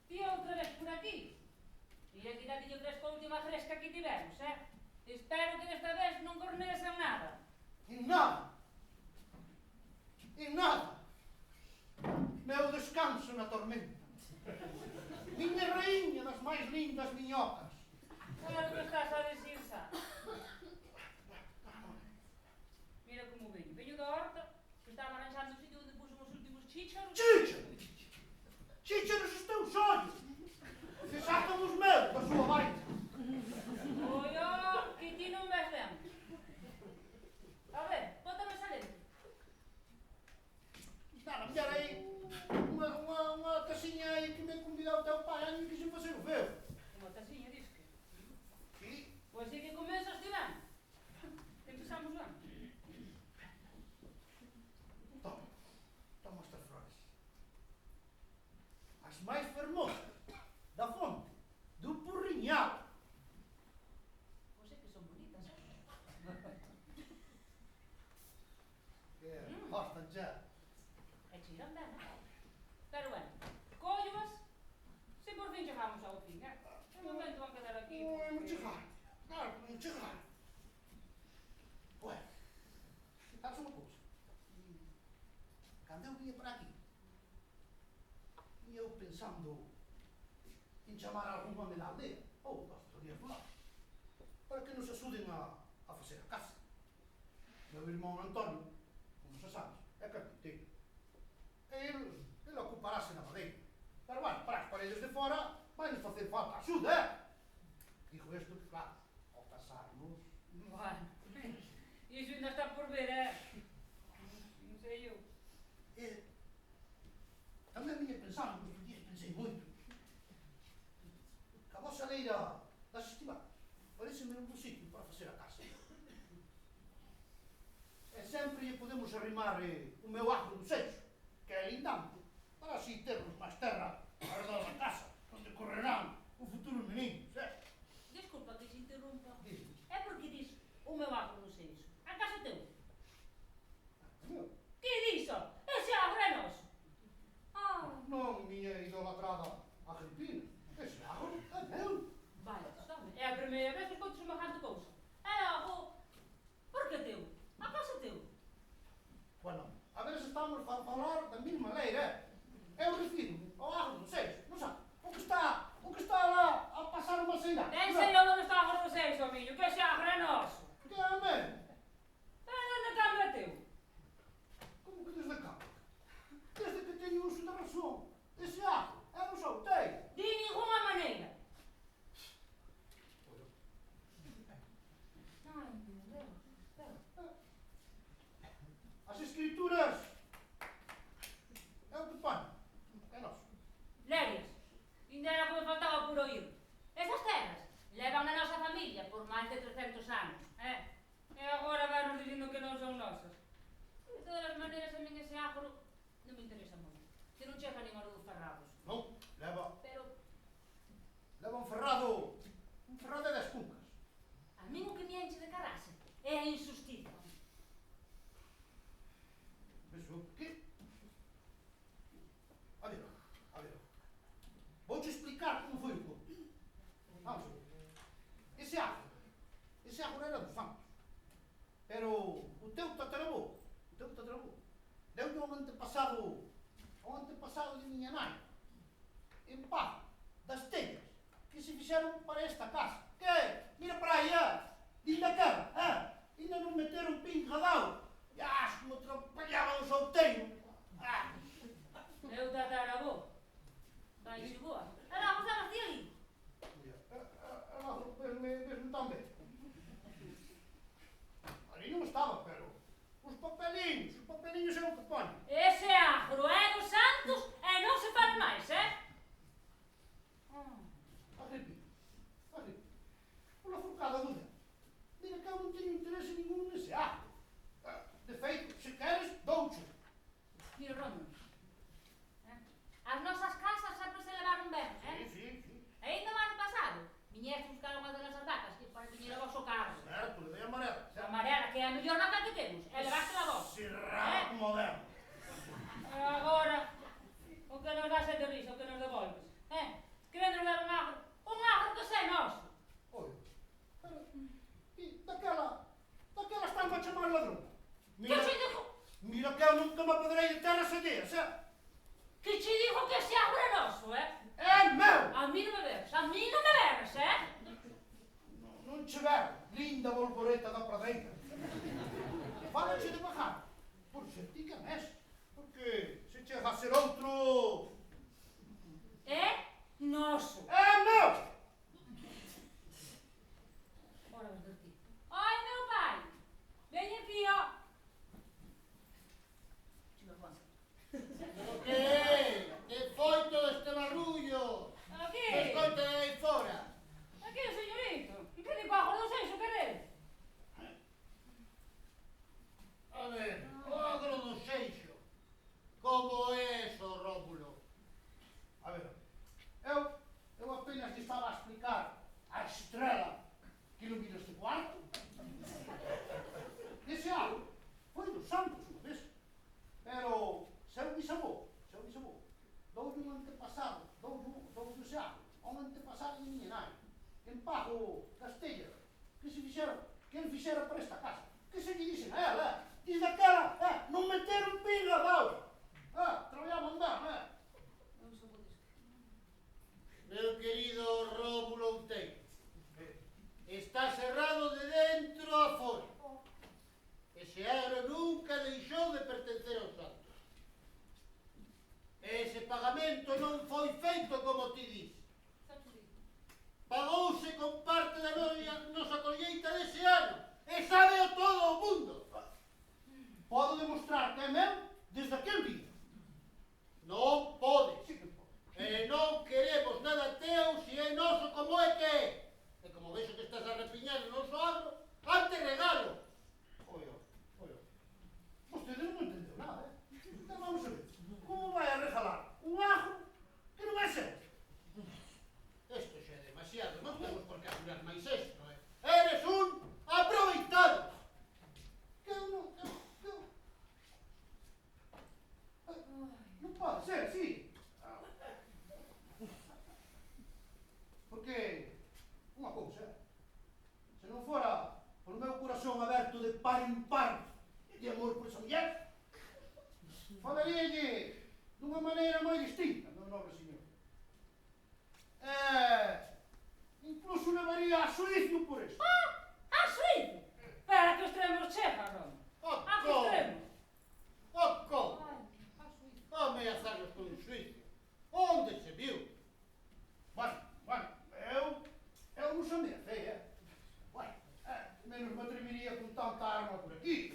Ti outra vez por aquí? Mira que date outra vez coa última fresca que tivemos, Espero que desta vez non cornees en nada. En nada. Meu descanso na tormenta. Miña raíña das máis lindas miñocas. Claro que estás a decir xa. Mira como veño da horta, que estaba arranxando o sitio onde puxo os últimos chícharos. Chícharos os teus ollos. Se sacan os meus da súa baita. Que ti non ves ben. A ver, bótame esa lente. Nada, mirar aí unha taciña aí que me convidou o teu pai, a mí quixen facer o feo. Unha taciña, disque. Sí. Pois é que comezas ti ben. Empezamos ben. Toma estas flores. As máis fermosas da fonte do Porriñal. chegar. Ué, sabes unha cousa? Cando eu vinha para aquí, ia eu pensando en chamar algún home da aldea, ou das autoridades do lado, para que nos axuden a facer a casa. Meu irmão Antonio, como se sabes, é carpinteiro. E ele ocuparase na madeira. Pero, bueno, para as paredes de fora, vai-nos facer falta axuda, Digo isto que, claro, ao casarmos... Bueno, iso ainda está por ver, non sei eu. Tamén viña pensando, estes días pensei moito, que a vosa leira das estivadas pareceme un bo sitio para facer a casa. E sempre lle podemos arrimar o meu agro do seixo, que é lindante, para así termos máis terra ao redor da casa, onde correrán o futuro menino, Desculpa que se interrompa. Dime. É porque dis o meu agro non sei iso. A casa teu? Meu, Que diso? Ese agro é noso. non miña idolatrada Agripina, ese agro é meu. Vale, sabe? É a primeira vez que escoito semejante cousa. É algo... Por que teu? A casa teu? Bueno, a ver se estamos a falar da mesma leira. Eu refiro ao agro do seixo, non sabe? O que está lá a pasar unha ceira. Ben sei eu onde está o agro do seixo, amigo, que ese agro é noso. Que é meu? Pero onde cambio é teu? Como que desde cá? Desde que teño uso da razón. Ese agro é do solteiro. De ninguna maneira. Ai, meu Deus. As escrituras é o que pon. É noso. Lerias, ainda era que me faltaba por oír. Esas terras levan a nosa familia por máis de 300 anos, E agora van dicindo que non son nosas. De todas as maneiras, a min ese agro non me interesa moito. Que non chega nin a dos ferrados. Non, leva Pero un ferrado é das cuncas. a min o que me enche de carase é a injustiza. Eso, que? A ver. Vouche explicar como foi o conto. Vamos a ver. Ese agro era dos fancos. Pero o teu tataravó, deu-lhe ao antepasado de miña nai, en pago das tellas que se fixeron para esta casa. Que? Mira para aí, Dinda quebra, Ainda non meteron pin radao. Como atropellaban o solteiro. Eu tataravó. Vai xe boa. Era gozabas de ali. Mesmo tamén. Ali non estaba, pero os papeliños é o que poñen. Ese agro é dos santos e non se fala máis, Agripina, pola forcada do dedo. Mira que eu non teño interese ningún nese agro. De feito, se queres, doucho. Mira, Romulo, as nosas casas sempre se levaron ben, Sí. E ainda o ano pasado, viñeste buscar unha das nosas vacas que para viñer a vosso carro. Certo, levei a marela. A marela, que é a mellor vaca que temos, e levaste a vos. Serrado moderno. E agora, o que nos dás é de risa, o que nos devolves, Querendo dar un agro que sei noso. Oi, pero, e daquela estampa a chamar ladrón. Que che dijo? Mira que eu nunca me apoderei de terras alleias, Que che dijo que ese agro é noso, É meu! A mí non me bebes, Non che ver, linda borboleta da pradeira. Fálache de bajar, por ser ti que mes. Porque se chega a ser outro... É noso. É meu! Ora, os de ti. Ai, meu pai, ven aquí, Chega, Juan. Que foi todo este barullo? Aquí. Escoite de aí fora. Aquí, señorito. Que di bajo do seixo, queredes? A ver, o agro do seixo. Como é eso, Rómulo? A ver, eu apenas te estaba a explicar a estrela que ilumina este cuarto. Ese algo foi dos santos, unha vez. Pero seu bisavó, doulle un antepasado, doulle ese algo, a un antepasado de miña nai, en pago das tellas que ele fixera para esta casa. Que se lle dixen a ela, diz daquela, non meteron pinga de auga. Traballamos andar, Meu querido Rómulo Outeiro, está cerrado de dentro a fora. Ese agro nunca deixou de pertencer aos santos. Ese pagamento non foi feito como ti dis. Pagouse con parte da nosa colleita dese ano. E sábeo todo o mundo. Podo demostrar que é meu desde aquel día. Non podes. Sí que podo. E non queremos nada teu se é noso como é que é. E como vexo que estás a repiñar o noso agro, ante regalo. Oio. Vostede non entendeu nada, Então vamos a ver. Como vai a regalar un agro que non é seu? Isto xa é demasiado, non temos por que apurar máis isto, Eres un aproveitado. Que eu non... Non pode ser, sí. Porque, unha cousa, se non fora por meu corazón aberto de par en par de amor por esa muller, falaríalle dunha maneira moi distinta, meu nobre señor. Incluso levaría a suicio por isto. A suízo? Pero a que extremos chega, Roma? A que extremos? Como? Ameazarnos con un suicio. Onde se viu? Bueno, eu non se ameacei, Bueno, menos me atrevería con tanta arma por aquí.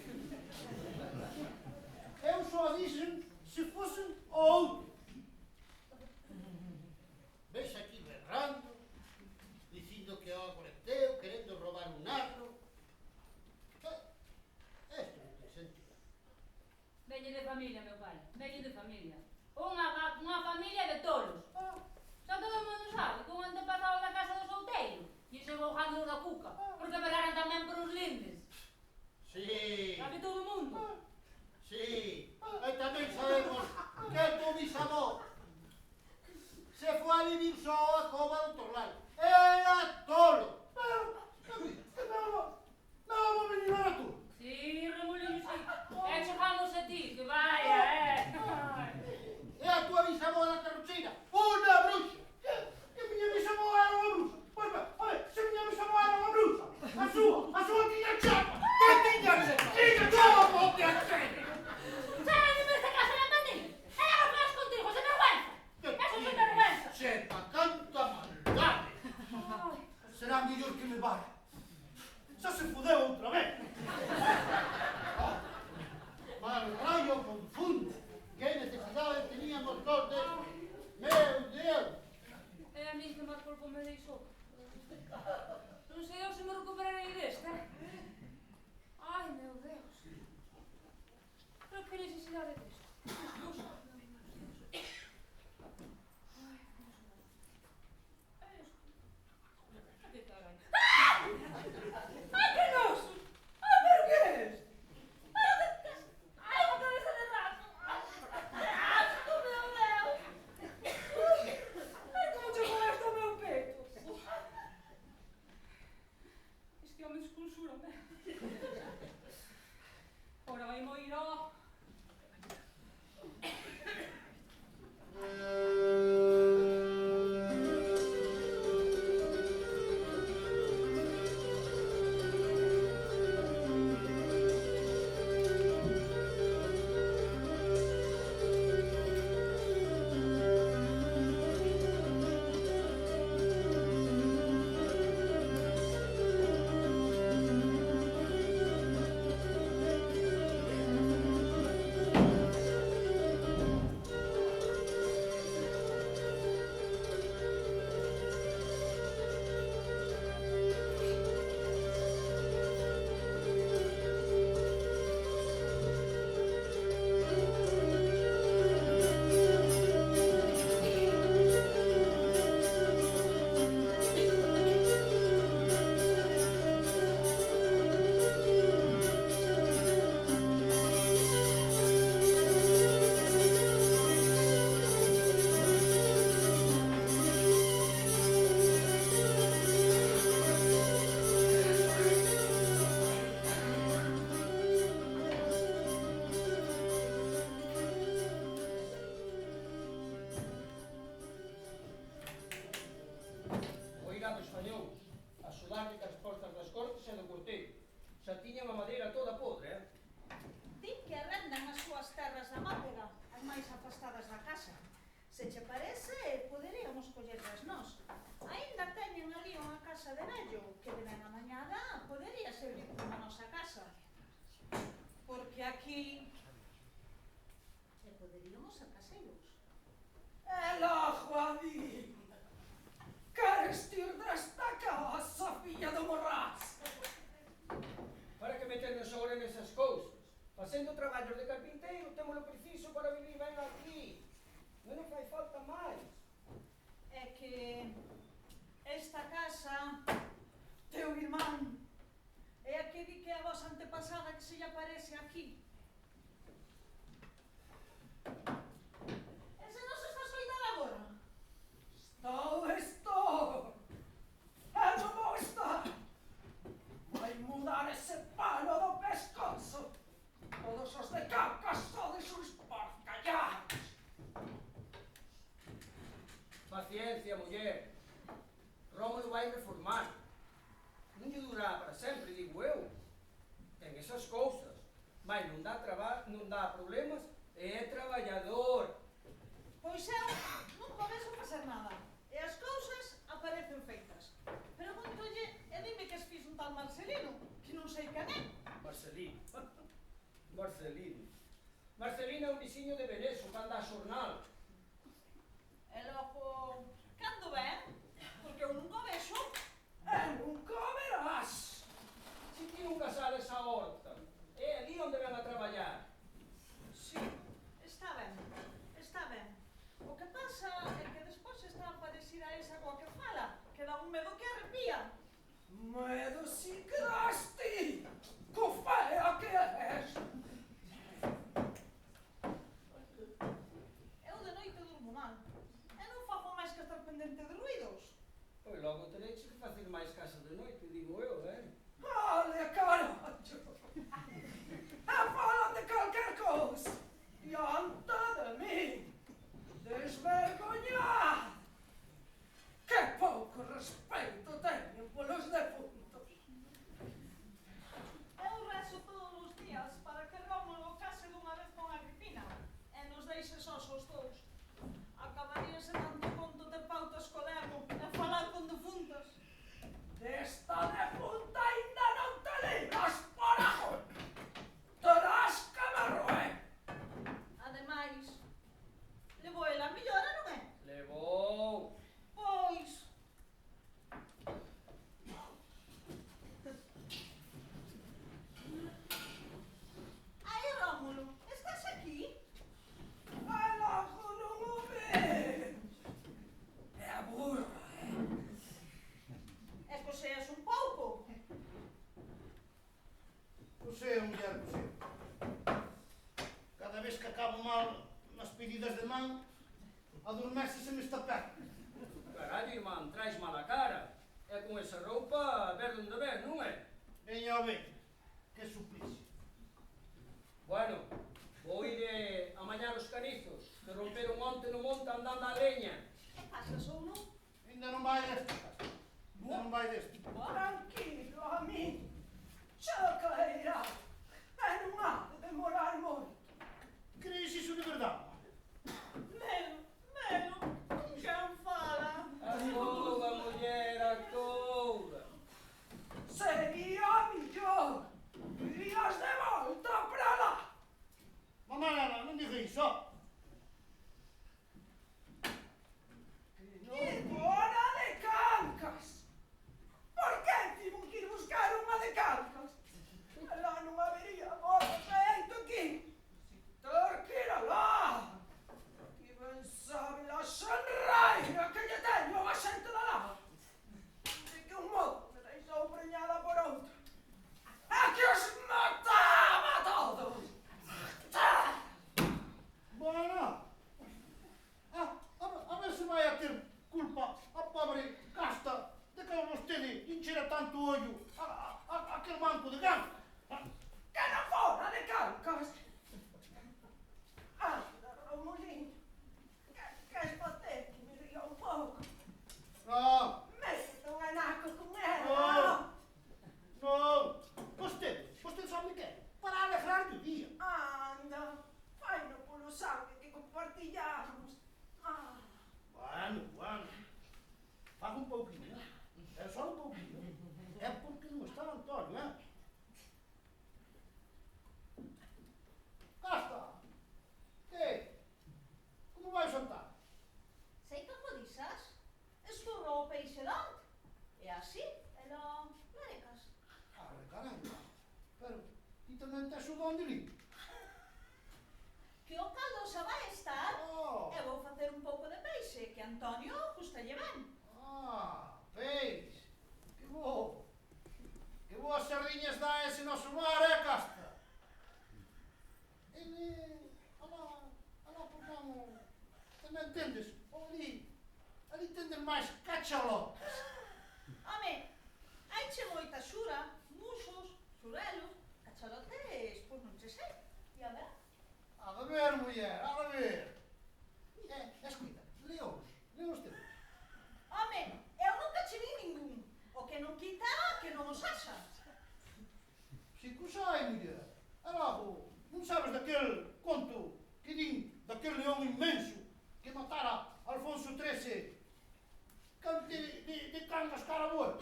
Eu só dixen se fosen outro. Ves aquí berrando, dicindo que o agro é teu, querendo robar un agro. Isto non ten sentido. Veñe de familia, meu pai. Veñe de familia. Unha familia de tolos. Xa todo o mundo sabe que un antepasado da casa do solteiro e se bojando da cuca, porque pegaran tamén por os lindes. Sí, Sabe todo o mundo. sí. E tamén sabemos que tu bisavó se foi a vivir só a cova do Torlal. Era tolo. Non vou venir a tú. Sí, Remolino, sí. E chegamos a ti, que vaya, E a tua bisavó da Carrocheira, unha bruxa. Que miña bisavó era unha bruxa. Pois ben, a ver, se miña bisavó era unha bruxa, a súa tiña chapa. Que tiña chapa? Tiña chapa, tiña chapa. Sábame desta casa na pandilla. E agora falas contigo, sen vergüenza. Eso sen vergüenza. Chepa, canto aquí. Non fai falta máis. É que esta casa, teu irmán, é a que di que é a vosa antepasada que se lle aparece aquí. E se non se estás oidar agora? Estou. E non vou estar. Vai mudar ese palo do pescozo. Todos os de Calcas sodes uns porcallados. Paciencia, muller. Rómulo vai reformar. Non lle durará para sempre, digo eu. Ten esas cousas. Vai non dá problemas e é traballador. Pois eu non comezo a facer nada. E as cousas aparecen feitas. Pregúntolle e dime que es fixo un tal Marcelino, que non sei quen é. Marcelino. Marcelino é un viciño de Venezo, que anda a xornal. E logo, cando ven? Porque eu nunca vexo. E nunca o verás. Si ti nunca sales a horta, é ali onde ven a traballar. Sí, está ben, está ben. O que pasa é que despois está a parecida a esa coa que fala, que dá un medo que arrepía. Medo si que das ti, co fea que és. Eu de noite durmo mal. E non fago máis que estar pendente de ruidos. Pois logo tereis que facer máis casa de noite, digo eu, Ale, carallo! E falan de calquer cousa. Diante de mí. Desvergoñado. Que pouco respeito teñen polos defuntos. Eu rezo todos os días para que Rómulo case dunha vez con Agripina e nos deixe sós os dous. Acabaríase tanto conto ter pautas co demo e falar con defuntas. Desta defunta ainda non te libras, parajo! Terás que me roe. Ademais, levou ela a millora, non é? Levou. Pois. Ai, Rómulo, estás aquí? Ai, logo non o ves. É a burra, Escoseas un pouco. Coseo, muller, coseo. Cada vez que acabo mal nas pedidas de man, adormece-se-me esta perna. Carallo, irmán, traes mala cara. E con esa roupa, ver onde ves, non é? Veña a ver, que suplicio. Bueno, vou ir a mañar os canizos, que romperon onte no monte andando a leña. Que pasa, sou non? Ainda non vai deste, casa. Ainda non vai deste. Tranquilo, a mí. Xa caerá. E non ha de demorar moito. Crees iso de verdade? Melo, con quen fala? Acouda, muller, acouda. Sería millor. Irías de volta para lá. Mamá, non diga iso. Que bona de Calcas. Por que tivo que ir buscar unha de Calcas? Lá non habería modo feito aquí. Ter que ir alá. Que ben sabe a xenraira que lle teño a xente de lá. De que un modo me deixou preñada por outro. É que os mataba a todos. Bueno, a ver se vai a ter culpa a pobre casta de que vostede enchera tanto ollo a aquel banco de ganga. Que non fora de Calcas. Anda, Romulín. Que espate que me ría un pouco. Non, Mete un anaco con ela. non, non. Vostede sabe que é? Para alegrar o día. Anda, faino polo sangue que compartillamos. Bueno. Faga un pouquinho, é só un pouquinho. É porque non está Antonio, Casta! Que? Como vai xantar? Sei como dixas? Esturrou o peixe dante. E así, ela larecas. Caramba! Pero, ti tamén tes o don de limpo? que o caldo xa vai estar e vou facer un pouco de peixe, que Antonio gustalle ben. Peixe. Que bo. Que boas sardiñas dá ese noso mar, Casta? Ele... Alá por non... Tamén entendes? Ali tendes máis cachalotes. Home, haiche moita xura, muxos, xurelos, cachalotes, pois non che sei. E a ver? A de ver, muller, a de ver. Escuita, leos teus. Home, eu nunca che vi ningún. O que non quita, que non os haxa. Si que os hai, muller. Alago, non sabes daquel conto que din daquel león inmenso que matara Alfonso XIII de Cangas Caraboa?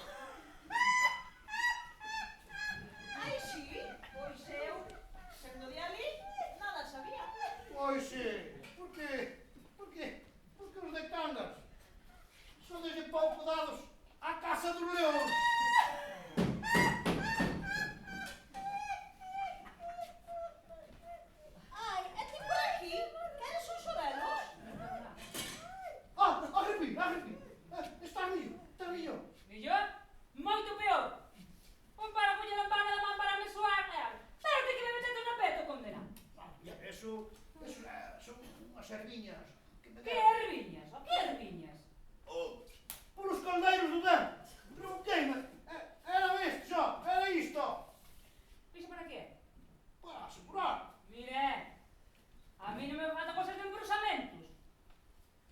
Ai, si, pois eu, sendo de ali, nada sabía. Pois sí, por que? Porque os de Cangas son desde pouco dados á caza dos leóns. Ai, e ti por aquí? Queres uns xurelos? Arrepi, está mío. Mellor? Moito peor. Pon para a colla da pana da man para me soar real. Pero ti que me metete no peto, condena. Eso son unhas sardiñas que me Que deron. erviñas? O que erviñas? Polos caldeiros do dente. Pregunteime, era isto xa, era isto. Iso para qué? Para asegurar. Mire, a mí non me falta cosas de embrusamentos.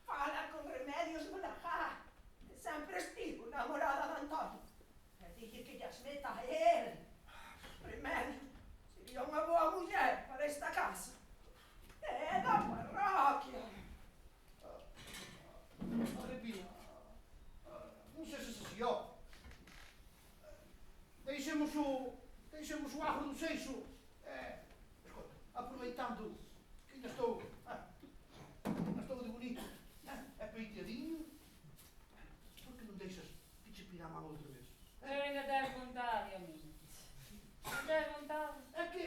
Fala con Remedios Monajá, que sempre estivo namorada de Antonio. E dille que llas meta a él. Remedio, sería unha boa muller para esta casa. É da parroquia. Arrepina. Non sei se yo. Deixemos o ajo do seixo. Escolta, aproveitando que ainda estou de bonito, peiteadinho, por que non deixas que che pira a mão outra vez? Pero ainda tes vontade, amigo. Tes vontade. É que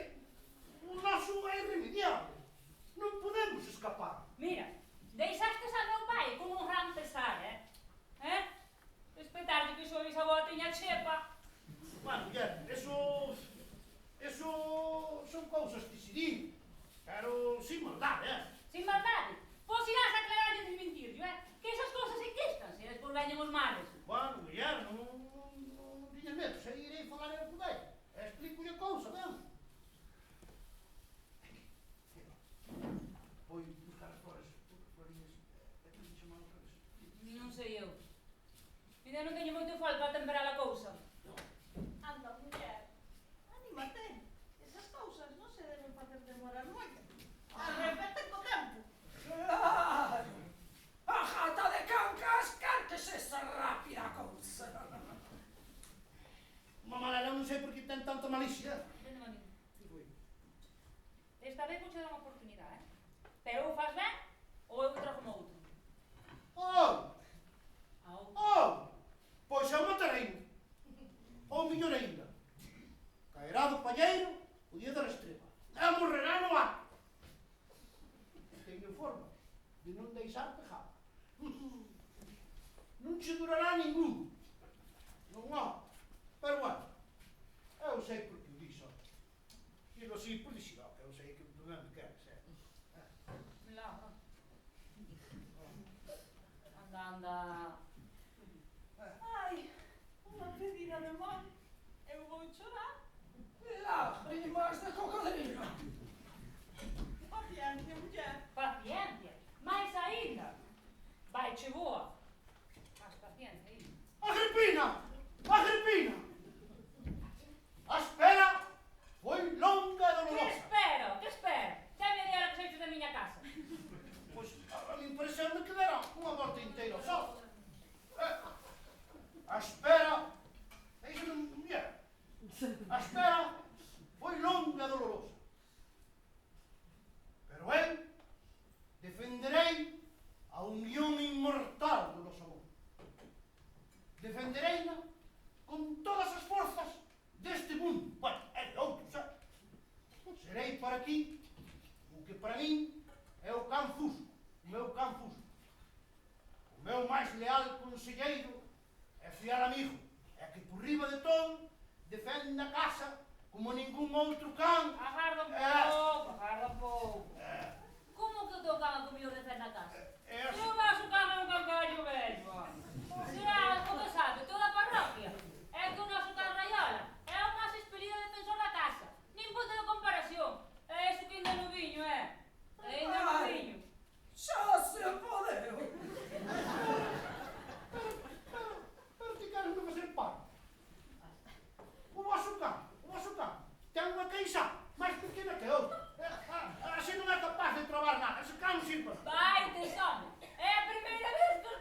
o noso é irremediable. Non podemos escapar. Mira, deixastes a meu pai con un gran pesar, Espetarlle que o seu bisavó tiña chepa. Bueno, muller, eso son cousas que se din, pero sin maldade, Sin maldade. Pois irás a aclararlle de mentirlle, Que esas cousas existan, se despois veñen os males. Bueno, muller, non tiñas medo, se irei falar eu con ele. Explico-lle a cousa, ben? Vou buscar as flores, florinhas, é que me chamar outra vez. Non sei eu. Ainda non teño moito fol para temperar a cousa. Anda, muller, anímate. Esas cousas non se deben facer demorar moito. Arrepete co tempo. Claro. A jata de Cancas cárquese esa rápida cousa. Mamá, eu non sei por que ten tanta malicia. Vende, amigo. Esta vez vou che dar unha oportunidade, Pero ou faz ben, ou eu trago como outro. Pois é unha tareina. Ou mellor ainda, caerá do palleiro o día da estrela. E morrerá no ar. Teño forma de non deixar pejada. Non che durará ningún. Non há. Pero bueno, eu sei por que o dixo. Digo así por dixo, que eu sei que non me queres, Milagro. Anda. Ai, unha pedida de mal. Eu vou chorar. Lágrimas de cocodrilo. Paciencia, muller. Paciencia. Mais aínda. Vai che boa. Mas paciencia aínda. Agripina! Agripina! A espera foi longa e Que dolorosa. espero? Que espero? Xa me dieron que saiches da miña casa. Pois a mí pareceu-me que dera unha volta inteira só. A espera... Deixa-me mulher. A espera foi longa e dolorosa. Pero eu defenderei a unión inmortal do noso amor. Defendereina con todas as forzas deste mundo. Bueno, e de outros, Serei para aquí o que para min é o can Fusco, o meu can Fusco. O meu máis leal conselleiro e fiel amigo, é que por riba de todo defende a casa como ningún outro can. Agarda un pouco. Como que o teu can a comido defende a casa? Se o vaso can é un cangallo velho, será algo que sabe toda a parroquia. É que o noso can Raiola é o máis expelido defensor da casa. Nin punto de comparación. É iso que ainda no viño, é? Ainda no viño. Xa se podeu. Pero ti queres me facer par. O vosso can, ten unha queixa máis pequena que outra. Así non é capaz de trobar nada, ese can non sirve. Vai, tes home. É a primeira vez que os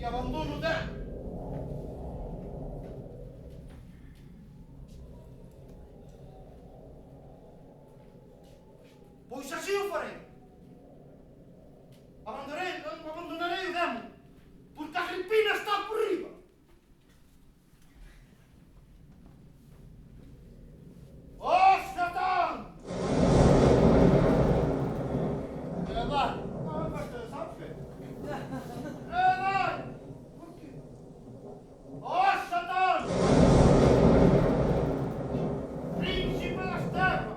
e abandono dela. Pois así o farei. Abandonarei o demo, porque a Agripina está por riba. Oh, Satán! Vai! Ah, basta, sabes que? Vai! Por quê? Oh, Satán! Príncipe das terras!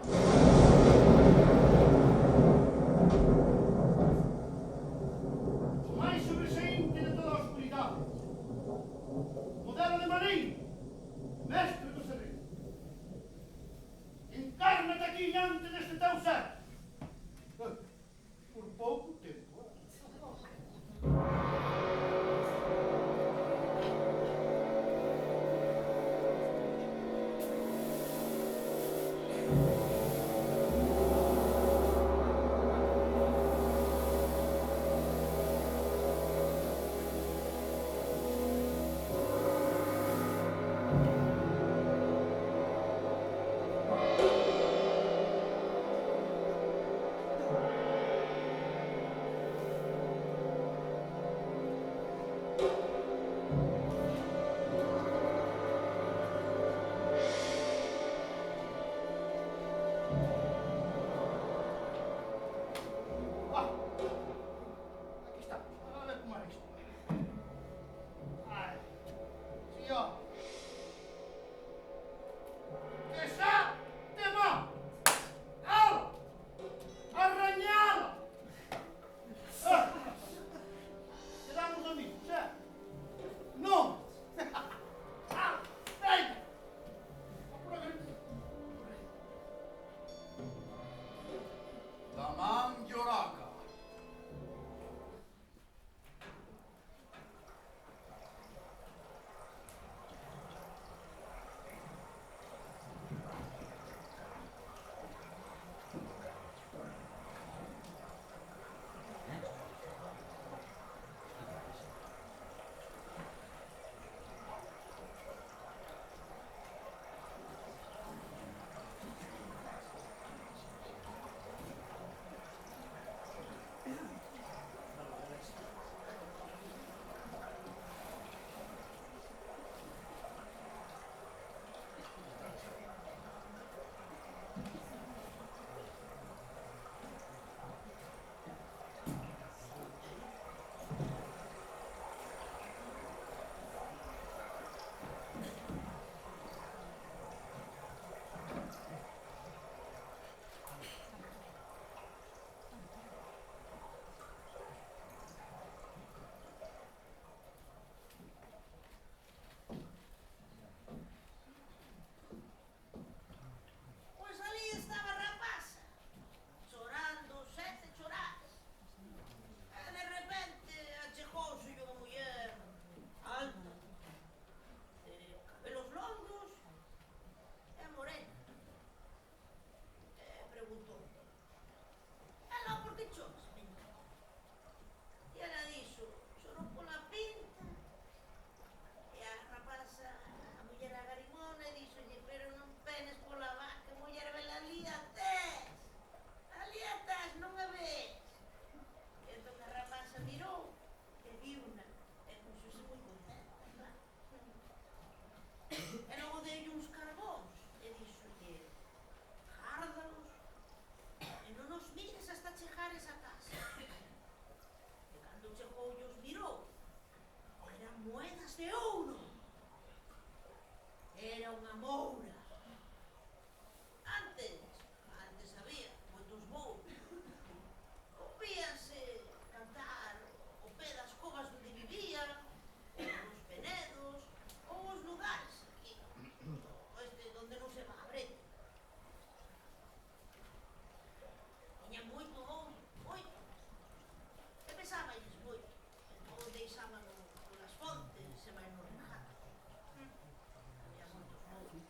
O máis sobresaínte de toda a oscuridade. Modelo de marinho, mestre do segredo. Encárnate aquí diante deste teu ser. Por pouco tempo. Aquí está. A ver como é isto. Ai. Sí, ó. Que xa tema. Ala. Arrañala. Quedamos amigos, xa? Non. Venga. Por aquí. Tamam Yoraka. Pois ali estaba a rapaza, chorando sete choradas. E de repente achegouse unha muller alta, de cabelos longos e morena. E preguntou: "Ela, por que choras, miña?" E ela dixo: "Choro pola pinta." E a rapaza, a muller agarimona e díxolle: "Pero non penes pola vaca, muller, vela ali atrás. Ali atrás, non a ves?" E entón a rapaza mirou e viuna e puxose moi contenta, claro. E logo deulle uns carbóns e díxolle: "Gárdalos e non os mires hasta chegares a casa." E cando chegou e os mirou, eran moedas de ouro. Era unha moura. Antes había moitos mouros. Ouvíase cantar o pé das covas onde vivían, ou nos penedos, ou os lugares aquí, onde non se va a brete. Tiña moito ouro, moito. E pesáballes moito. Entón deixábano polas fontes, se vai no regado. Había moitos mouros.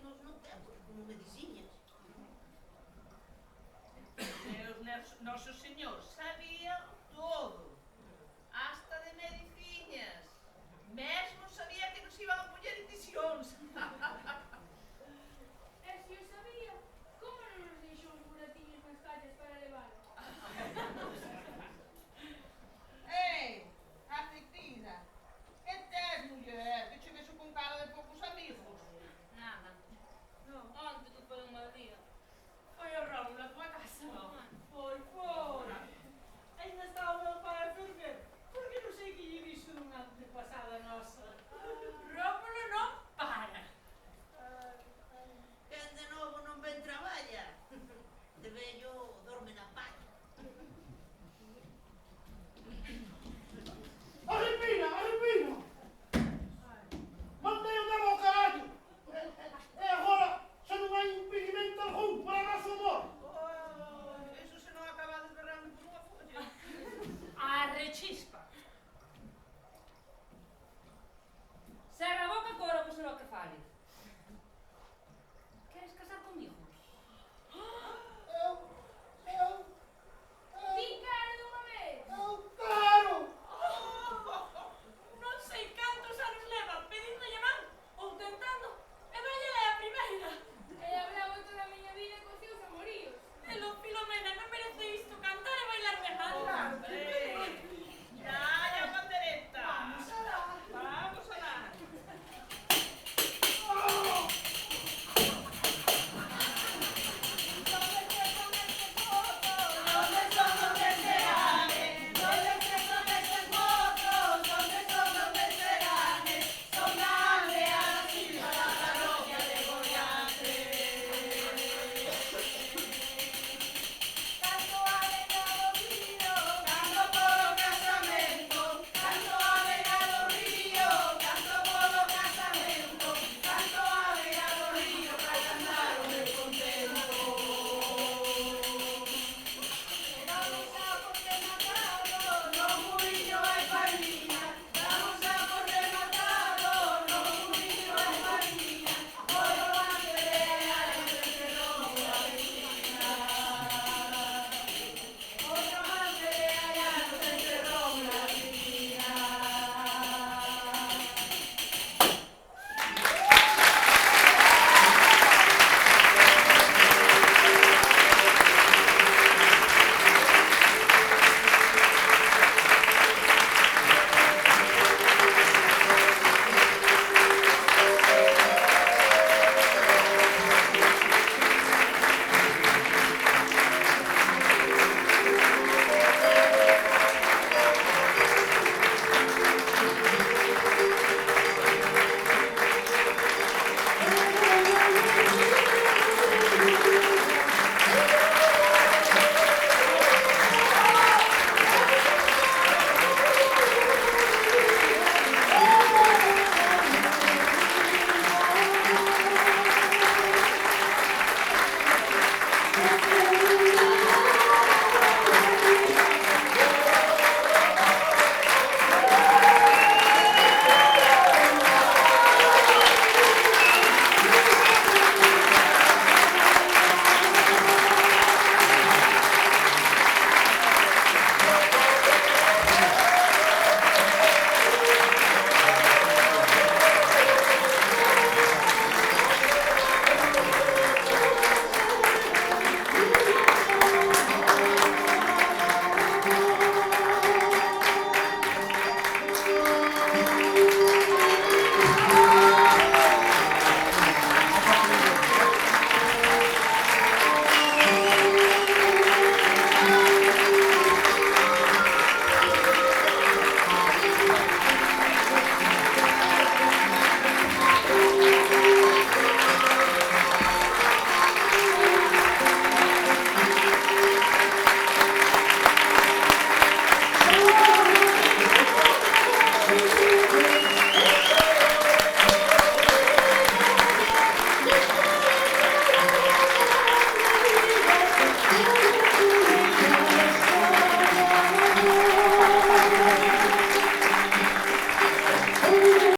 nós non temos, como me diciñas. Deus noso señor sabía todo, hasta de mediciñas. Mesmo sabía que nos iban a poñer indicións.